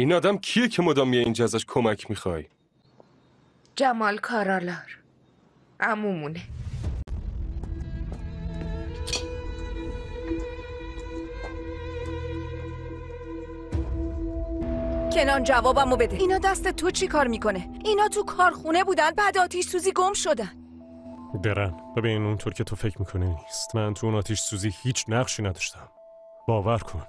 N آدم کیه که مدام میای اینجا ازش کمک میخوای؟ جمال کارالار عمومونه. کنان جوابمو بده. اینا دست تو چی کار میکنه؟ اینا تو کارخونه بودن بعد آتیش سوزی گم شدن. درن ببین اونطور که تو فکر میکنی نیست. من تو اون آتیش سوزی هیچ نقشی نداشتم. باور کن.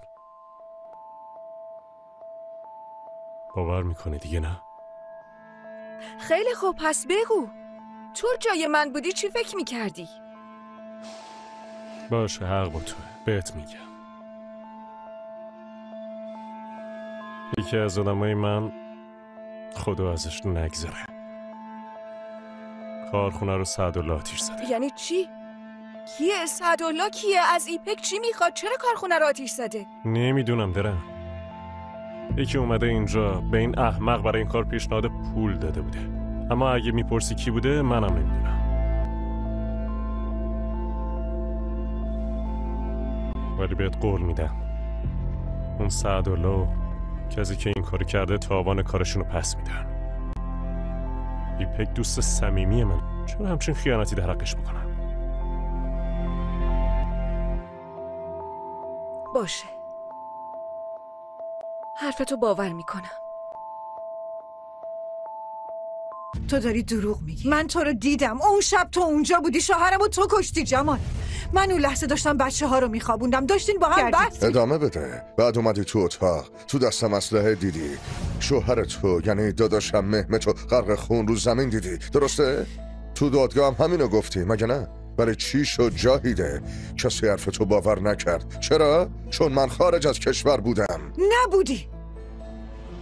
باور میکنه دیگه نه؟ خیلی خوب پس بگو تو جای من بودی چی فکر میکردی؟ باشه حق با توه. بهت میگم یکی از آدمای من خدا ازش نگذره کارخونه رو سعدالله آتیش زده. یعنی چی؟ کیه؟ سعدالله کیه؟ از ایپک چی میخواد؟ چرا کارخونه رو آتیش زده؟ نمیدونم درن. یکی اومده اینجا به این احمق برای این کار پیشنهاد پول داده بوده، اما اگه میپرسی کی بوده منم نمیدونم. ولی بهت قول میدم اون سعدالله کسی که این کارو کرده تاوان کارشونو پس میدن. ایپک دوست صمیمی من، چرا همچین خیانتی در حقش بکنم؟ باشه حرفتو باور میکنم. تو داری دروغ میگی. من تو رو دیدم اون شب تو اونجا بودی، شوهرمو تو کشتی جمال. من اون لحظه داشتم بچه ها رو میخوابوندم، داشتین با هم بحث. ادامه بده. بعد اومدی تو اتاق، تو دستم اسلحه دیدی، شوهر تو یعنی داداشم مهمتو غرق خون رو زمین دیدی، درسته؟ تو دادگاه هم همینو گفتی مگه نه؟ برای چی شد جاهیده؟ کسی حرف تو باور نکرد. چرا؟ چون من خارج از کشور بودم. نبودی.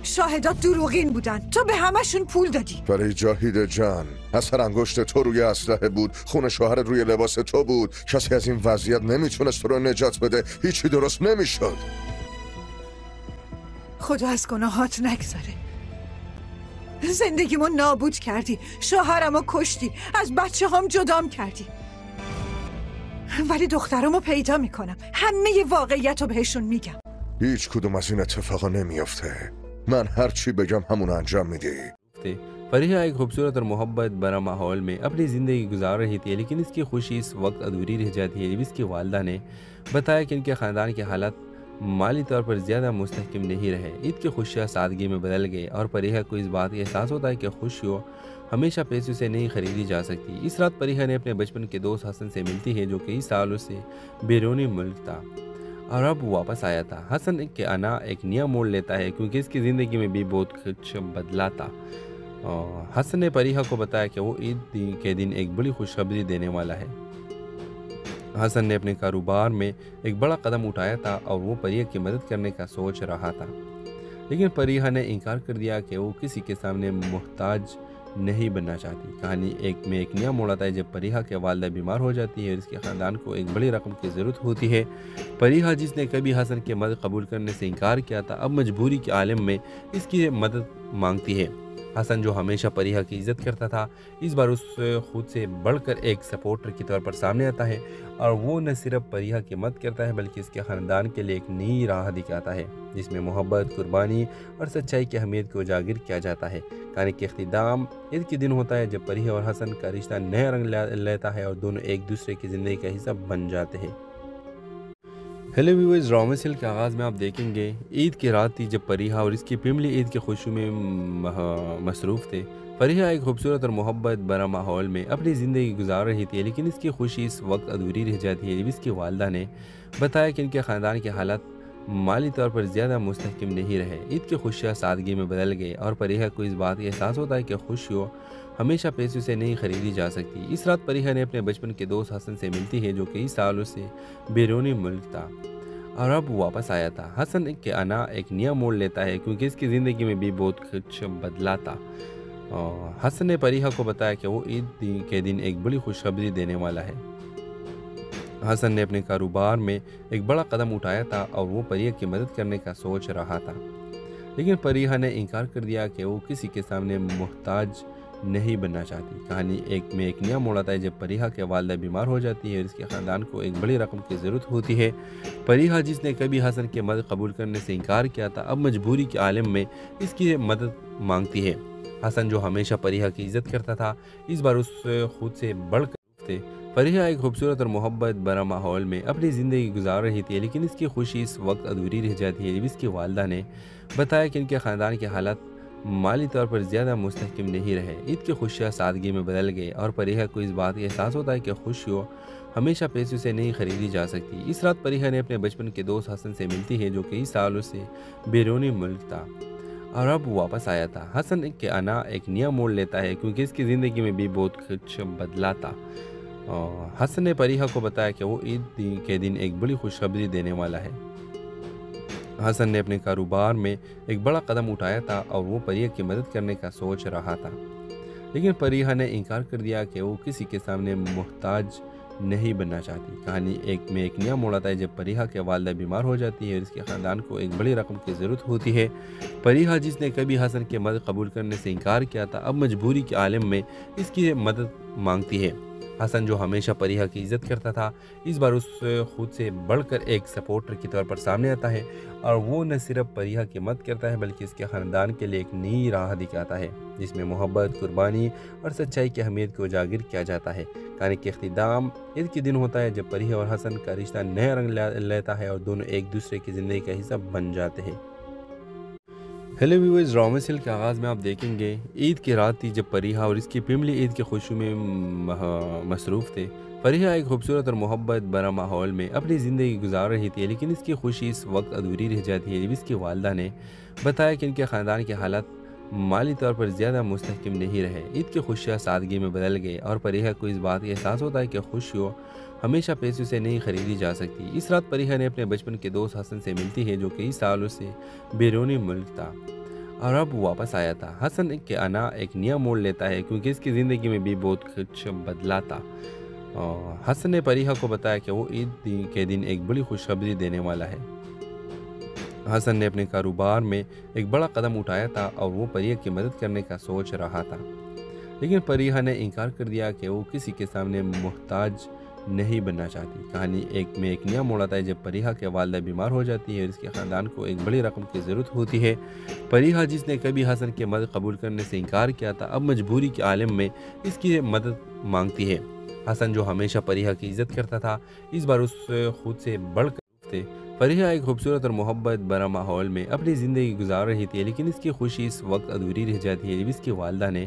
شاهدات دروغین بودن، تو به همشون پول دادی. برای جاهید جان اثر انگشت تو روی اسلحه بود، خون شوهر روی لباس تو بود. کسی از این وضعیت نمیتونست تو رو نجات بده. هیچی درست نمیشد. خدا از گناهات نگذاره. زندگیمو نابود کردی، شوهرمو کشتی، از بچه هم جدام کردی. ولی دخترمو پیدا میکنم، همه واقعیت رو بهشون میگم. هیچ کدوم از این اتفاقا نمیافته. من هر چی بگم همون انجام میدی. فریحہ ایک خوبصورت اور محبت بھرا ماحول میں اپنی زندگی گزار رہی تھی، لیکن اس کی خوشی اس وقت ادھوری رہ جاتی ہے جب اس کی والدہ نے بتایا کہ ان کے خاندان کے حالات مالی طور پر زیادہ مستحکم نہیں رہے۔ عید کی خوشیاں سادگی میں بدل گئے اور فریحہ کو اس بات کا احساس ہوتا ہے کہ خوشیوں ہمیشہ پیسوں سے نہیں خریدی جا سکتی۔ اس رات فریحہ نے اپنے بچپن کے دوست حسن سے ملتی ہے جو کئی سالوں سے بیرونی ملک تھا اور اب واپس آیا تھا۔ حسن کے آنا ایک نیا موڑ لیتا ہے کیونکہ اس کی زندگی میں بھی بہت کچھ بدلا تھا۔ حسن نے فریحہ کو بتایا کہ وہ عید کے دن ایک بڑی خوشخبری دینے والا ہے۔ حسن نے اپنے کاروبار میں ایک بڑا قدم اٹھایا تھا اور وہ فریحہ کی مدد کرنے کا سوچ رہا تھا، لیکن فریحہ نے انکار کر دیا کہ وہ کسی کے سامنے محتاج نہیں بننا چاہتی۔ کہانی ایک نیا موڑ آتا ہے جب فریحہ کے والدہ بیمار ہو جاتی ہے اور اس کے خاندان کو ایک بڑی رقم کی ضرورت ہوتی ہے۔ فریحہ جس نے کبھی حسن کی مدد قبول کرنے سے انکار کیا تھا اب مجبوری کے عالم میں اس کی مدد مانگتی ہے۔ حسن جو ہمیشہ فریحہ کی عزت کرتا تھا اس بار اس خود سے بڑھ کر ایک سپورٹر کی طور پر سامنے آتا ہے اور وہ نہ صرف فریحہ کی مدد کرتا ہے بلکہ اس کے خاندان کے لیے ایک نئی راہ دکھاتا ہے جس میں محبت، قربانی اور سچائی کی اہمیت کو اجاگر کیا جاتا ہے۔ کہانی کے اختتام عید کے دن ہوتا ہے جب فریحہ اور حسن کا رشتہ نیا رنگ لیتا ہے اور دونوں ایک دوسرے کی زندگی کا حصہ بن جاتے ہیں۔ ہیلو ویورز، ڈرامہ سیل کے آغاز میں آپ دیکھیں گے عید کی رات تھی جب فریحہ اور اس کی فیملی عید کی خوشیوں میں مصروف تھے۔ فریحہ ایک خوبصورت اور محبت بھرا ماحول میں اپنی زندگی گزار رہی تھی، لیکن اس کی خوشی اس وقت ادھوری رہ جاتی ہے جب اس کی والدہ نے بتایا کہ ان کے خاندان کے حالات مالی طور پر زیادہ مستحکم نہیں رہے۔ عید کی خوشیاں سادگی میں بدل گئے اور فریحہ کو اس بات کا احساس ہوتا ہے کہ خوشیوں ہمیشہ پیسوں سے نہیں خریدی جا سکتی۔ اس رات فریحہ نے اپنے بچپن کے دوست حسن سے ملتی ہے جو کئی سالوں سے بیرونی ملک تھا اور اب واپس آیا تھا۔ حسن کے آنا ایک نیا موڑ لیتا ہے کیونکہ اس کی زندگی میں بھی بہت کچھ بدلا تھا۔ حسن نے فریحہ کو بتایا کہ وہ عید کے دن ایک بڑی خوشخبری دینے والا ہے۔ حسن نے اپنے کاروبار میں ایک بڑا قدم اٹھایا تھا اور وہ فریحہ کی مدد کرنے کا سوچ رہا تھا، لیکن فریحہ نے انکار کر دیا کہ وہ کسی کے سامنے محتاج نہیں بننا چاہتی۔ کہانی ایک نیا موڑ آتا ہے جب پریہا کے والدہ بیمار ہو جاتی ہے اور اس کے خاندان کو ایک بڑی رقم کی ضرورت ہوتی ہے۔ پریہا جس نے کبھی حسن کی مدد قبول کرنے سے انکار کیا تھا اب مجبوری کے عالم میں اس کی مدد مانگتی ہے۔ حسن جو ہمیشہ پریہا کی عزت کرتا تھا اس بار اس خود سے بڑھ کر تھے۔ پریہا ایک خوبصورت اور محبت بھرا ماحول میں اپنی زندگی گزار رہی تھی، لیکن اس کی خوشی اس وقت ادھوری رہ جاتی ہے جب اس کی والدہ نے بتایا کہ ان کے خاندان کے حالات مالی طور پر زیادہ مستحکم نہیں رہے۔ عید کی خوشیاں سادگی میں بدل گئے اور پریہا کو اس بات کا احساس ہوتا ہے کہ خوشیوں ہمیشہ پیسوں سے نہیں خریدی جا سکتی۔ اس رات پریہا نے اپنے بچپن کے دوست حسن سے ملتی ہے جو کئی سالوں سے بیرونی ملک تھا اور اب واپس آیا تھا۔ حسن کے آنا ایک نیا موڑ لیتا ہے کیونکہ اس کی زندگی میں بھی بہت کچھ بدلا تھا۔ حسن نے پریہا کو بتایا کہ وہ عید کے دن ایک بڑی خوشخبری دینے والا ہے۔ حسن نے اپنے کاروبار میں ایک بڑا قدم اٹھایا تھا اور وہ پریہا کی مدد کرنے کا سوچ رہا تھا، لیکن پریہا نے انکار کر دیا کہ وہ کسی کے سامنے محتاج نہیں بننا چاہتی۔ کہانی ایک نیا موڑ آتا ہے جب پریہا کے والدہ بیمار ہو جاتی ہے اور اس کے خاندان کو ایک بڑی رقم کی ضرورت ہوتی ہے۔ پریہا جس نے کبھی حسن کی مدد قبول کرنے سے انکار کیا تھا اب مجبوری کے عالم میں اس کی مدد مانگتی ہے۔ حسن جو ہمیشہ پریہا کی عزت کرتا تھا اس بار اس خود سے بڑھ کر ایک سپورٹر کی طور پر سامنے آتا ہے اور وہ نہ صرف پریہا کی مدد کرتا ہے بلکہ اس کے خاندان کے لیے ایک نئی راہ دکھاتا ہے جس میں محبت، قربانی اور سچائی کی اہمیت کو اجاگر کیا جاتا ہے۔ کہانی کے اختتام عید کے دن ہوتا ہے جب پریہا اور حسن کا رشتہ نیا رنگ لیتا ہے اور دونوں ایک دوسرے کی زندگی کا حصہ بن جاتے ہیں۔ ہیلو ویورز، ڈرامہ سیل کے آغاز میں آپ دیکھیں گے عید کی رات تھی جب پریہا اور اس کی فیملی عید کی خوشی میں مصروف تھے۔ پریہا ایک خوبصورت اور محبت بھرا ماحول میں اپنی زندگی گزار رہی تھی، لیکن اس کی خوشی اس وقت ادھوری رہ جاتی ہے جب اس کی والدہ نے بتایا کہ ان کے خاندان کے حالات مالی طور پر زیادہ مستحکم نہیں رہے۔ عید کی خوشیاں سادگی میں بدل گئے اور پریہا کو اس بات کا احساس ہوتا ہے کہ خوشیوں ہمیشہ پیسوں سے نہیں خریدی جا سکتی۔ اس رات پریہا نے اپنے بچپن کے دوست حسن سے ملتی ہے جو کئی سالوں سے بیرونی ملک تھا اور اب واپس آیا تھا۔ حسن کے آنا ایک نیا موڑ لیتا ہے کیونکہ اس کی زندگی میں بھی بہت کچھ بدلا تھا۔ حسن نے پریہا کو بتایا کہ وہ عید کے دن ایک بڑی خوشخبری دینے والا ہے۔ حسن نے اپنے کاروبار میں ایک بڑا قدم اٹھایا تھا اور وہ پریہا کی مدد کرنے کا سوچ رہا تھا، لیکن پریہا نے انکار کر دیا کہ وہ کسی کے سامنے محتاج نہیں بننا چاہتی۔ کہانی ایک نیا موڑ آتا ہے جب پریہا کے والدہ بیمار ہو جاتی ہے اور اس کے خاندان کو ایک بڑی رقم کی ضرورت ہوتی ہے۔ پریہا جس نے کبھی حسن کی مدد قبول کرنے سے انکار کیا تھا اب مجبوری کے عالم میں اس کی مدد مانگتی ہے۔ حسن جو ہمیشہ پریہا کی عزت کرتا تھا اس بار اس خود سے بڑھ کر تھے۔ پریہا ایک خوبصورت اور محبت بھرا ماحول میں اپنی زندگی گزار رہی تھی، لیکن اس کی خوشی اس وقت ادھوری رہ جاتی ہے جب اس کی والدہ نے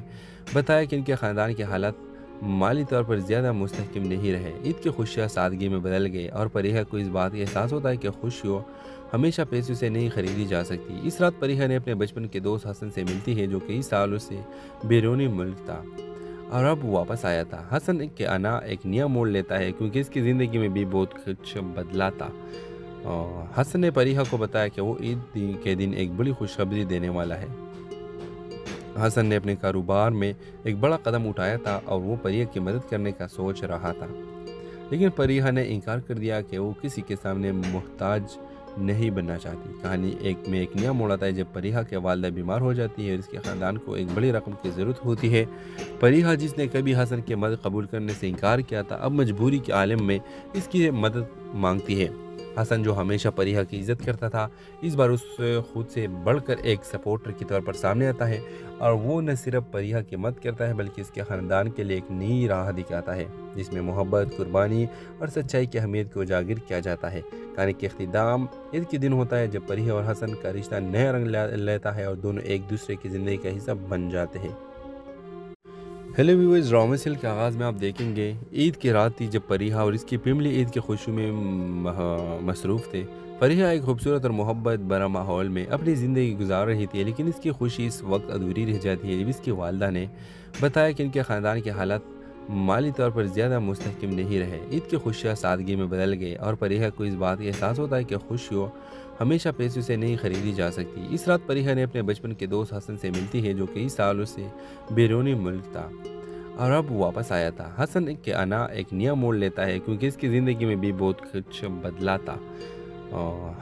بتایا کہ ان کے خاندان کے حالات مالی طور پر زیادہ مستحکم نہیں رہے۔ عید کی خوشیاں سادگی میں بدل گئے اور پریہا کو اس بات کا احساس ہوتا ہے کہ خوشیوں ہمیشہ پیسوں سے نہیں خریدی جا سکتی۔ اس رات پریہا نے اپنے بچپن کے دوست حسن سے ملتی ہے جو کئی سالوں سے بیرونی ملک تھا اور اب واپس آیا تھا۔ حسن کے آنا ایک نیا موڑ لیتا ہے کیونکہ اس کی زندگی میں بھی بہت کچھ بدلا تھا۔ حسن نے پریہا کو بتایا کہ وہ عید کے دن ایک بڑی خوشخبری دینے والا ہے۔ حسن نے اپنے کاروبار میں ایک بڑا قدم اٹھایا تھا اور وہ پریہا کی مدد کرنے کا سوچ رہا تھا، لیکن پریہا نے انکار کر دیا کہ وہ کسی کے سامنے محتاج نہیں بننا چاہتی۔ کہانی ایک نیا موڑ آتا ہے جب پریہا کے والدہ بیمار ہو جاتی ہے اور اس کے خاندان کو ایک بڑی رقم کی ضرورت ہوتی ہے۔ پریہا جس نے کبھی حسن کی مدد قبول کرنے سے انکار کیا تھا اب مجبوری کے عالم میں اس کی مدد مانگتی ہے۔ حسن جو ہمیشہ پریہا کی عزت کرتا تھا اس بار اس خود سے بڑھ کر ایک سپورٹر کی طور پر سامنے آتا ہے اور وہ نہ صرف پریہا کی مدد کرتا ہے بلکہ اس کے خاندان کے لیے ایک نئی راہ دکھاتا ہے جس میں محبت، قربانی اور سچائی کی اہمیت کو اجاگر کیا جاتا ہے۔ کہانی کے اختتام عید کے دن ہوتا ہے جب پریہا اور حسن کا رشتہ نیا رنگ لیتا ہے اور دونوں ایک دوسرے کی زندگی کا حصہ بن جاتے ہیں۔ ہیلو ویورز، ڈرامہ سیل کے آغاز میں آپ دیکھیں گے عید کی رات تھی جب پریہا اور اس کی فیملی عید کی خوشی میں مصروف تھے۔ پریہا ایک خوبصورت اور محبت بھرا ماحول میں اپنی زندگی گزار رہی تھی، لیکن اس کی خوشی اس وقت ادھوری رہ جاتی ہے جب اس کی والدہ نے بتایا کہ ان کے خاندان کے حالات مالی طور پر زیادہ مستحکم نہیں رہے۔ عید کی خوشیاں سادگی میں بدل گئے اور پریہا کو اس بات کا احساس ہوتا ہے کہ خوشیوں ہمیشہ پیسوں سے نہیں خریدی جا سکتی۔ اس رات پریہا نے اپنے بچپن کے دوست حسن سے ملتی ہے جو کئی سالوں سے بیرونی ملک تھا اور اب واپس آیا تھا۔ حسن کے آنا ایک نیا موڑ لیتا ہے کیونکہ اس کی زندگی میں بھی بہت کچھ بدلا تھا۔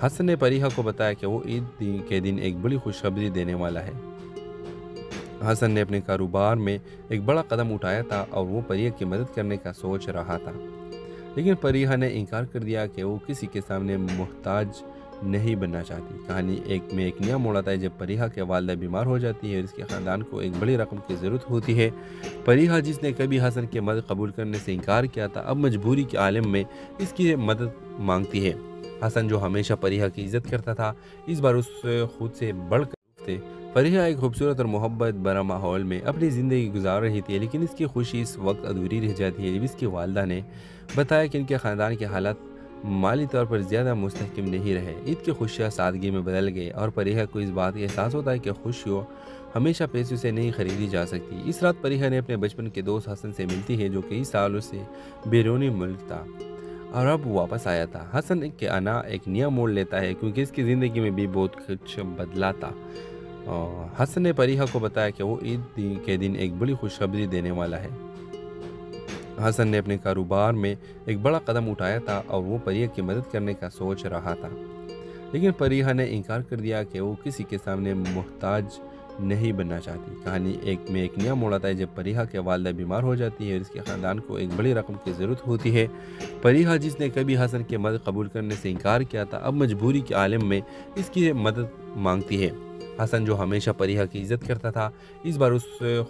حسن نے پریہا کو بتایا کہ وہ عید کے دن ایک بڑی خوشخبری دینے والا ہے۔ حسن نے اپنے کاروبار میں ایک بڑا قدم اٹھایا تھا اور وہ پریہ کی مدد کرنے کا سوچ رہا تھا، لیکن پریہ نے انکار کر دیا کہ وہ کسی کے سامنے محتاج نہیں بننا چاہتی۔ کہانی میں ایک نیا موڑ آتا ہے جب پریہ کے والدہ بیمار ہو جاتی ہے اور اس کے خاندان کو ایک بڑی رقم کی ضرورت ہوتی ہے۔ پریہ جس نے کبھی حسن کی مدد قبول کرنے سے انکار کیا تھا، اب مجبوری کے عالم میں اس کی مدد مانگتی ہے۔ حسن جو ہمیشہ پریہ کی عزت کرتا تھا، اس بار اس خود سے بڑھ کر تھے۔ پریہ ایک خوبصورت اور محبت بھرا ماحول میں اپنی زندگی گزار رہی تھی، لیکن اس کی خوشی اس وقت ادھوری رہ جاتی ہے جب اس کی والدہ نے بتایا کہ ان کے خاندان کے حالات مالی طور پر زیادہ مستحکم نہیں رہے۔ عید کی خوشیاں سادگی میں بدل گئی اور پریہ کو اس بات کا احساس ہوتا ہے کہ خوشیوں ہمیشہ پیسوں سے نہیں خریدی جا سکتی۔ اس رات پریہ نے اپنے بچپن کے دوست حسن سے ملتی ہے جو کئی سالوں سے بیرونی ملک تھا اور اب واپس آیا تھا۔ حسن کے آنا ایک نیا موڑ لیتا ہے کیونکہ اس کی زندگی میں بھی بہت کچھ بدلا تھا۔ حسن نے پریہ کو بتایا کہ وہ عید کے دن ایک بڑی خوشخبری دینے والا ہے۔ حسن نے اپنے کاروبار میں ایک بڑا قدم اٹھایا تھا اور وہ پریہ کی مدد کرنے کا سوچ رہا تھا، لیکن پریہ نے انکار کر دیا کہ وہ کسی کے سامنے محتاج نہیں بننا چاہتی۔ کہانی میں ایک نیا موڑ آتا ہے جب پریہ کے والدہ بیمار ہو جاتی ہے اور اس کے خاندان کو ایک بڑی رقم کی ضرورت ہوتی ہے۔ پریہ جس نے کبھی حسن کی مدد قبول کرنے سے انکار کیا تھا، اب مجبوری کے عالم میں اس کی مدد مانگتی ہے۔ حسن جو ہمیشہ پریہ کی عزت کرتا تھا، اس بار اس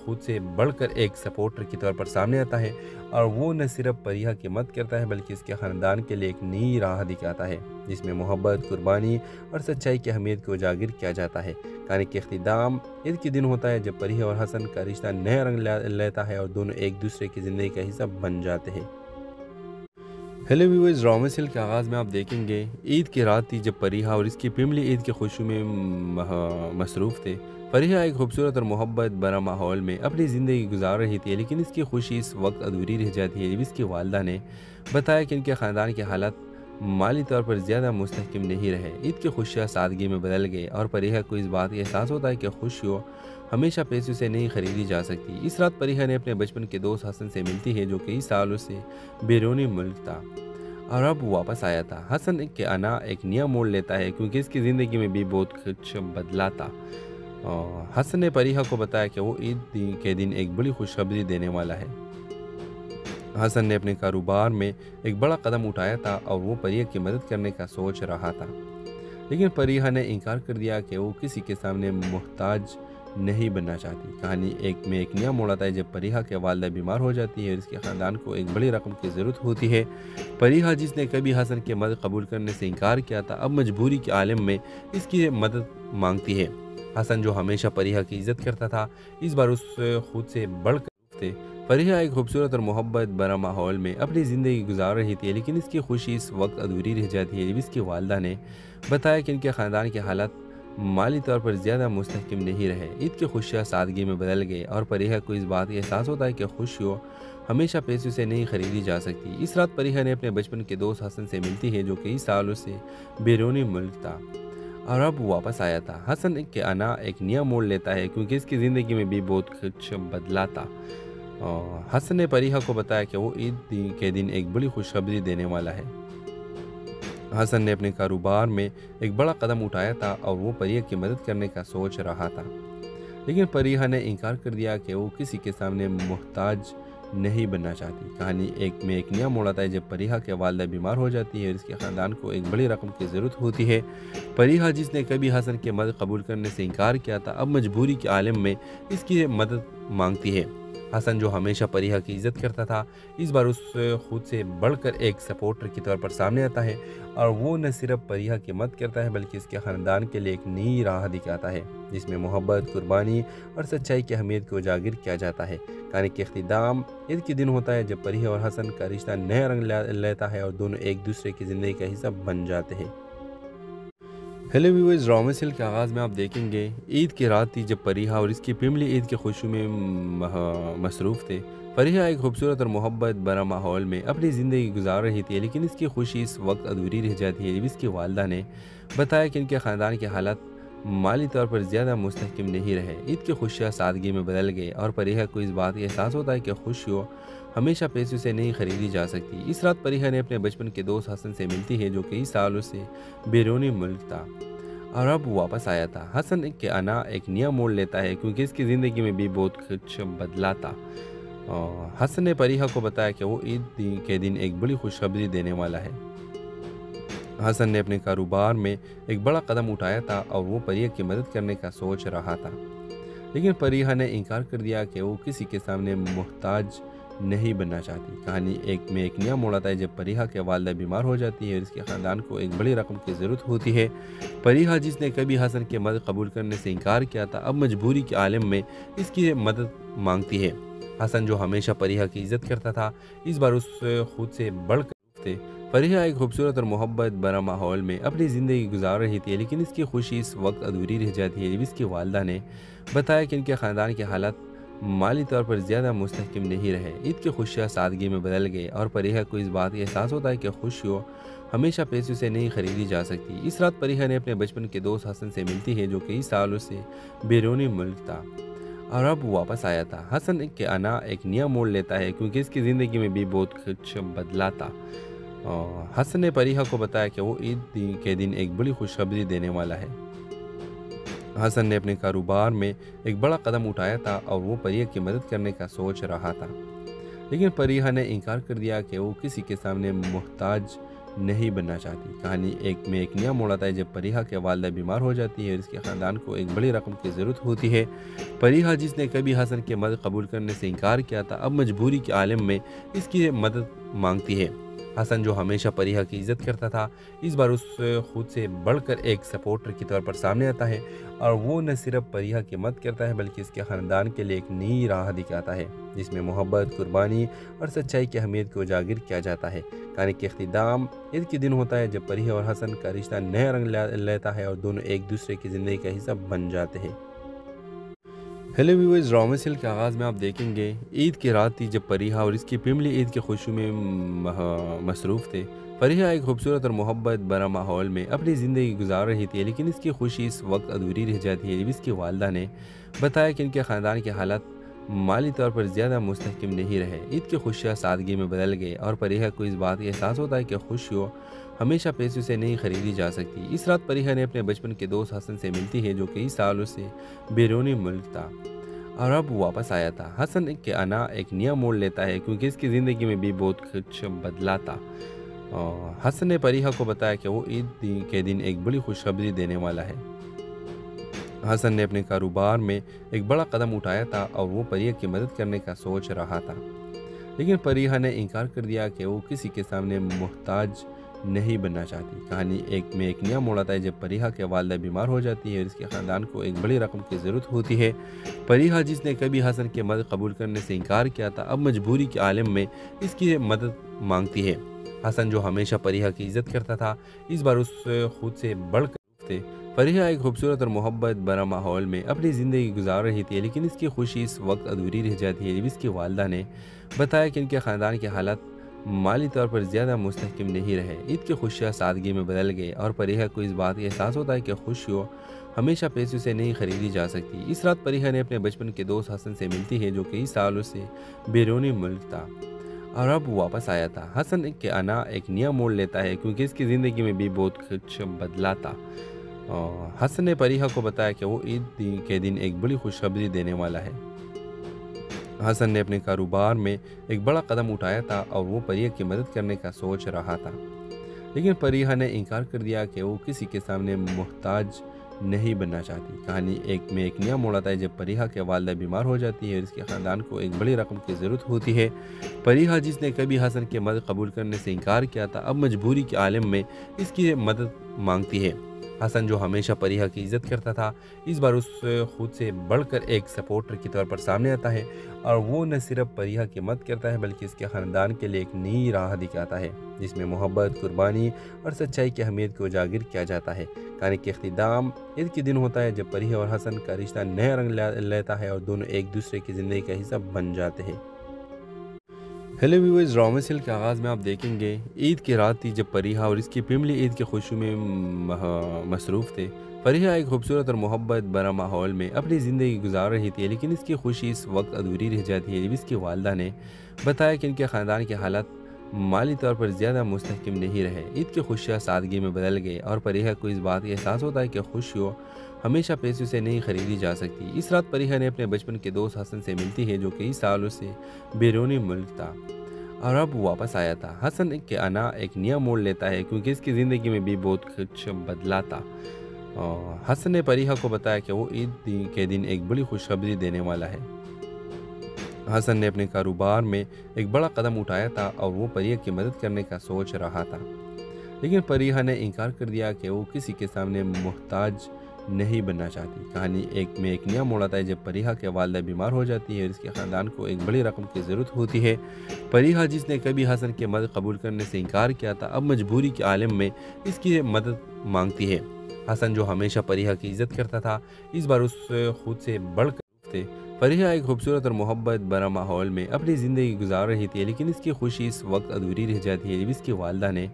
خود سے بڑھ کر ایک سپورٹر کی طور پر سامنے آتا ہے اور وہ نہ صرف پریہ کی مدد کرتا ہے بلکہ اس کے خاندان کے لیے ایک نئی راہ دکھاتا ہے جس میں محبت، قربانی اور سچائی کی اہمیت کو اجاگر کیا جاتا ہے۔ کہانی کے اختتام عید کے دن ہوتا ہے جب پریہ اور حسن کا رشتہ نیا رنگ لیتا ہے اور دونوں ایک دوسرے کی زندگی کا حصہ بن جاتے ہیں۔ ہیلو ویورز، ڈرامہ سیریل کے آغاز میں آپ دیکھیں گے عید کی رات تھی جب پریہ اور اس کی فیملی عید کی خوشی میں مصروف تھے۔ پریہ ایک خوبصورت اور محبت بھرا ماحول میں اپنی زندگی گزار رہی تھی، لیکن اس کی خوشی اس وقت ادھوری رہ جاتی ہے جب اس کی والدہ نے بتایا کہ ان کے خاندان کے حالات مالی طور پر زیادہ مستحکم نہیں رہے۔ عید کی خوشیاں سادگی میں بدل گئی اور پریہ کو اس بات کا احساس ہوتا ہے کہ خوشیوں ہمیشہ پیسوں سے نہیں خریدی جا سکتی۔ اس رات پریہ نے اپنے بچپن کے دوست حسن سے ملتی ہے جو کئی سالوں سے بیرونی ملک تھا اور اب واپس آیا تھا۔ حسن کے آنا ایک نیا موڑ لیتا ہے کیونکہ اس کی زندگی میں بھی بہت کچھ بدلا تھا۔ حسن نے پریہ کو بتایا کہ وہ عید کے دن ایک بڑی خوشخبری دینے والا ہے۔ حسن نے اپنے کاروبار میں ایک بڑا قدم اٹھایا تھا اور وہ پریہ کی مدد کرنے کا سوچ رہا تھا، لیکن پریہ نے انکار کر دیا کہ وہ کسی کے سامنے محتاج نہیں بننا چاہتی۔ کہانی میں ایک نیا موڑ آتا ہے جب پریہ کے والدہ بیمار ہو جاتی ہے اور اس کے خاندان کو ایک بڑی رقم کی ضرورت ہوتی ہے۔ پریہ جس نے کبھی حسن کی مدد قبول کرنے سے انکار کیا تھا، اب مجبوری کے عالم میں اس کی مدد مانگتی ہے۔ حسن جو ہمیشہ پریہ کی عزت کرتا تھا، اس بار اس خود سے بڑھ کر تھے۔ پریہ ایک خوبصورت اور محبت بھرا ماحول میں اپنی زندگی گزار رہی تھی، لیکن اس کی خوشی اس وقت ادھوری رہ جاتی ہے جب اس کی والدہ نے بتایا کہ ان کے خاندان کے حالات مالی طور پر زیادہ مستحکم نہیں رہے۔ عید کی خوشیاں سادگی میں بدل گئی اور پریہ کو اس بات کا احساس ہوتا ہے کہ خوشیوں ہمیشہ پیسوں سے نہیں خریدی جا سکتی۔ اس رات پریہ نے اپنے بچپن کے دوست حسن سے ملتی ہے جو کئی سالوں سے بیرونی ملک تھا اور اب واپس آیا تھا۔ حسن کے آنا ایک نیا موڑ لیتا ہے کیونکہ اس کی زندگی میں بھی بہت کچھ بدلا تھا۔ حسن نے پریہ کو بتایا کہ وہ عید کے دن ایک بڑی خوشخبری دینے والا ہے۔ حسن نے اپنے کاروبار میں ایک بڑا قدم اٹھایا تھا اور وہ پریہ کی مدد کرنے کا سوچ رہا تھا، لیکن پریہ نے انکار کر دیا کہ وہ کسی کے سامنے محتاج نہیں بننا چاہتی۔ کہانی میں ایک نیا موڑ آتا ہے جب پریہ کے والدہ بیمار ہو جاتی ہے اور اس کے خاندان کو ایک بڑی رقم کی ضرورت ہوتی ہے۔ پریہ جس نے کبھی حسن کی مدد قبول کرنے سے انکار کیا تھا، اب مجبوری کے عالم میں اس کی مدد مانگتی ہے۔ حسن جو ہمیشہ پریہ کی عزت کرتا تھا، اس بار اس خود سے بڑھ کر ایک سپورٹر کی طور پر سامنے آتا ہے اور وہ نہ صرف پریہ کی مدد کرتا ہے بلکہ اس کے خاندان کے لیے ایک نئی راہ دکھاتا ہے جس میں محبت، قربانی اور سچائی کی اہمیت کو اجاگر کیا جاتا ہے۔ کہانی کے اختتام عید کے دن ہوتا ہے جب پریہ اور حسن کا رشتہ نیا رنگ لیتا ہے اور دونوں ایک دوسرے کی زندگی کا حصہ بن جاتے ہیں۔ ہیلو ویورز، ڈرامہ سیریل کے آغاز میں آپ دیکھیں گے عید کی رات تھی جب پریہ اور اس کی فیملی عید کی خوشی میں مصروف تھے۔ پریہ ایک خوبصورت اور محبت بھرا ماحول میں اپنی زندگی گزار رہی تھی، لیکن اس کی خوشی اس وقت ادھوری رہ جاتی ہے جب اس کی والدہ نے بتایا کہ ان کے خاندان کے حالات مالی طور پر زیادہ مستحکم نہیں رہے۔ عید کی خوشیاں سادگی میں بدل گئی اور پریہ کو اس بات کا احساس ہوتا ہے کہ خوشیوں ہمیشہ پیسوں سے نہیں خریدی جا سکتی۔ اس رات پریہ نے اپنے بچپن کے دوست حسن سے ملتی ہے جو کئی سالوں سے بیرونی ملک تھا और अब वो वापस आया था। हसन के आना एक नया मोड़ लेता है क्योंकि इसकी ज़िंदगी में भी बहुत कुछ बदला था। हसन ने परीहा को बताया कि वो ईद के दिन एक बड़ी खुशखबरी देने वाला है। हसन ने अपने कारोबार में एक बड़ा कदम उठाया था और वो परीहा की मदद करने का सोच रहा था, लेकिन परीहा ने इनकार कर दिया कि वो किसी के सामने मोहताज नहीं बनना चाहती। कहानी एक नया मोड़ आता है जब परीहा के वालिदा बीमार हो जाती है और इसके ख़ानदान को एक बड़ी रकम की ज़रूरत होती है। परीहा, जिसने कभी हसन की मदद कबूल करने से इनकार किया था, अब मजबूरी के आलम में इसकी मदद मांगती है। हसन, जो हमेशा परीहा की इज़्ज़त करता था, इस बार उससे खुद से बढ़कर थे। परीहा एक खूबसूरत और मोहब्बत भरा माहौल में अपनी ज़िंदगी गुजार रही थी, लेकिन इसकी खुशी इस वक्त अधूरी रह जाती है जब इसकी वालिदा ने बताया कि इनके ख़ानदान के हालात माली तौर पर ज़्यादा मुस्तहकम नहीं रहे। ईद की खुशियाँ सादगी में बदल गई और परीहा को इस बात का एहसास होता है कि खुशियों हमेशा पैसों से नहीं खरीदी जा सकती। इस रात परीहा ने अपने बचपन के दोस्त हसन से मिलती है, जो कई सालों से बैरूनी मुल्क था और अब वापस आया था। हसन के आना एक नया मोड़ लेता है क्योंकि इसकी ज़िंदगी में भी बहुत कुछ बदला था। हसन ने परीहा को बताया कि वो ईद के दिन एक बड़ी खुशखबरी देने वाला है। हसन ने अपने कारोबार में एक बड़ा कदम उठाया था और वो परीहा की मदद करने का सोच रहा था, लेकिन परीहा ने इनकार कर दिया कि वो किसी के सामने मोहताज नहीं बनना चाहती। कहानी एक नया मोड़ आता है जब परीहा के वालिदा बीमार हो जाती है और इसके ख़ानदान को एक बड़ी रकम की ज़रूरत होती है। परीहा, जिसने कभी हसन की मदद कबूल करने से इनकार किया था, अब मजबूरी के आलम में इसकी मदद मांगती है। हसन, जो हमेशा परीहा की इज़्ज़त करता था, इस बार उससे खुद से बढ़कर एक सपोर्टर के तौर पर सामने आता है और वो न सिर्फ परीहा की मदद करता है बल्कि इसके ख़ानदान के लिए एक नई राह दिखाता है जिसमें मोहब्बत, कुर्बानी और सच्चाई की अहमियत को उजागर किया जाता है। कहानी के इख्तिताम ईद के दिन होता है जब परीहा और हसन का रिश्ता नया रंग लेता है और दोनों एक दूसरे की ज़िंदगी का हिस्सा बन जाते हैं। हेलो व्यूअर्स, ड्रामा सीरियल के आगाज़ में आप देखेंगे ईद की रात थी जब परीहा और इसकी फैमिली ईद की खुशी में मसरूफ़ थे। परीहा एक खूबसूरत और मोहब्बत भरा माहौल में अपनी ज़िंदगी गुजार रही थी, लेकिन इसकी खुशी इस वक्त अधूरी रह जाती है जब इसकी वालिदा ने बताया कि इनके ख़ानदान के हालात माली तौर पर ज़्यादा मुस्तहकम नहीं रहे। ईद की खुशियाँ सादगी में बदल गई और परीहा को इस बात का एहसास होता है कि खुशियों हमेशा पैसों से नहीं खरीदी जा सकती। इस रात परीहा ने अपने बचपन के दोस्त हसन से मिलती है, जो कई सालों से बैरूनी मुल्क था और अब वापस आया था। हसन के आना एक नया मोड़ लेता है क्योंकि इसकी ज़िंदगी में भी बहुत कुछ बदला था। हसन ने परीहा को बताया कि वो ईद के दिन एक बड़ी खुशखबरी देने वाला है। हसन ने अपने कारोबार में एक बड़ा कदम उठाया था और वो परीहा की मदद करने का सोच रहा था, लेकिन परीहा ने इनकार कर दिया कि वो किसी के सामने मोहताज नहीं बनना चाहती। कहानी एक नया मोड़ आता है जब परीहा के वालिदा बीमार हो जाती है और इसके ख़ानदान को एक बड़ी रकम की ज़रूरत होती है। परीहा, जिसने कभी हसन की मदद कबूल करने से इनकार किया था, अब मजबूरी के आलम में इसकी मदद मांगती है। हसन, जो हमेशा परीहा की इज़्ज़त करता था, इस बार उससे खुद से बढ़कर थे। परीहा एक खूबसूरत और मोहब्बत भरा माहौल में अपनी ज़िंदगी गुजार रही थी, लेकिन इसकी खुशी इस वक्त अधूरी रह जाती है जब इसकी वालिदा ने बताया कि इनके ख़ानदान के हालात माली तौर पर ज़्यादा मुस्तहकम नहीं रहे। ईद की खुशियाँ सादगी में बदल गई और परीहा को इस बात का एहसास होता है कि खुशियों हमेशा पैसों से नहीं खरीदी जा सकती। इस रात परीहा ने अपने बचपन के दोस्त हसन से मिलती है, जो कई सालों से बैरूनी मुल्क था और अब वापस आया था। हसन के आना एक नया मोड़ लेता है क्योंकि इसकी ज़िंदगी में भी बहुत कुछ बदला था। हसन ने परीहा को बताया कि वो ईद के दिन एक बड़ी खुशखबरी देने वाला है। हसन ने अपने कारोबार में एक बड़ा कदम उठाया था और वो परीहा की मदद करने का सोच रहा था, लेकिन परीहा ने इनकार कर दिया कि वो किसी के सामने मोहताज नहीं बनना चाहती। कहानी एक नया मोड़ आता है जब परीहा के वालिदा बीमार हो जाती है और इसके ख़ानदान को एक बड़ी रकम की ज़रूरत होती है। परीहा, जिसने कभी हसन की मदद कबूल करने से इनकार किया था, अब मजबूरी के आलम में इसकी मदद मांगती है। हसन, जो हमेशा परीहा की इज़्ज़त करता था, इस बार उससे खुद से बढ़कर एक सपोर्टर के तौर पर सामने आता है और वो न सिर्फ परीहा की मदद करता है बल्कि इसके ख़ानदान के लिए एक नई राह दिखाता है जिसमें मोहब्बत, कुर्बानी और सच्चाई की अहमियत को उजागर किया जाता है। कहानी के इख्तिताम ईद के दिन होता है जब परीहा और हसन का रिश्ता नया रंग लेता है और दोनों एक दूसरे की ज़िंदगी का हिस्सा बन जाते हैं। हेलो व्यूअर्स, ड्रामा सीरियल के आगाज़ में आप देखेंगे ईद की रात थी जब परीहा और इसकी फैमिली ईद की खुशी में मसरूफ़ थे। परीहा एक खूबसूरत और मोहब्बत भरा माहौल में अपनी ज़िंदगी गुजार रही थी, लेकिन इसकी खुशी इस वक्त अधूरी रह जाती है जब इसकी वालिदा ने बताया कि इनके ख़ानदान के हालात माली तौर पर ज़्यादा मुस्तहकम नहीं रहे। ईद की खुशियाँ सादगी में बदल गई और फरीहा को इस बात का एहसास होता है कि खुशियों हमेशा पैसों से नहीं खरीदी जा सकती। इस रात फरीहा ने अपने बचपन के दोस्त हसन से मिलती है, जो कई सालों से बैरूनी मुल्क था और अब वापस आया था। हसन के आना एक नया मोड़ लेता है क्योंकि इसकी ज़िंदगी में भी बहुत कुछ बदला था। हसन ने फरीहा को बताया कि वो ईद के दिन एक बड़ी खुशखबरी देने वाला है। हसन ने अपने कारोबार में एक बड़ा कदम उठाया था और वो फरीहा की मदद करने का सोच रहा था, लेकिन फरीहा ने इनकार कर दिया कि वो किसी के सामने मोहताज नहीं बनना चाहती। कहानी एक नया मोड़ आता है जब फरीहा के वालिदा बीमार हो जाती है और इसके ख़ानदान को एक बड़ी रकम की ज़रूरत होती है। फरीहा, जिसने कभी हसन की मदद कबूल करने से इनकार किया था, अब मजबूरी के आलम में इसकी मदद मांगती है। हसन, जो हमेशा फरीहा की इज़्ज़त करता था, इस बार उस खुद से बढ़कर थे। फरीहा एक खूबसूरत और मोहब्बत भरा माहौल में अपनी ज़िंदगी गुजार रही थी, लेकिन इसकी खुशी इस वक्त अधूरी रह जाती है जब इसकी वालिदा ने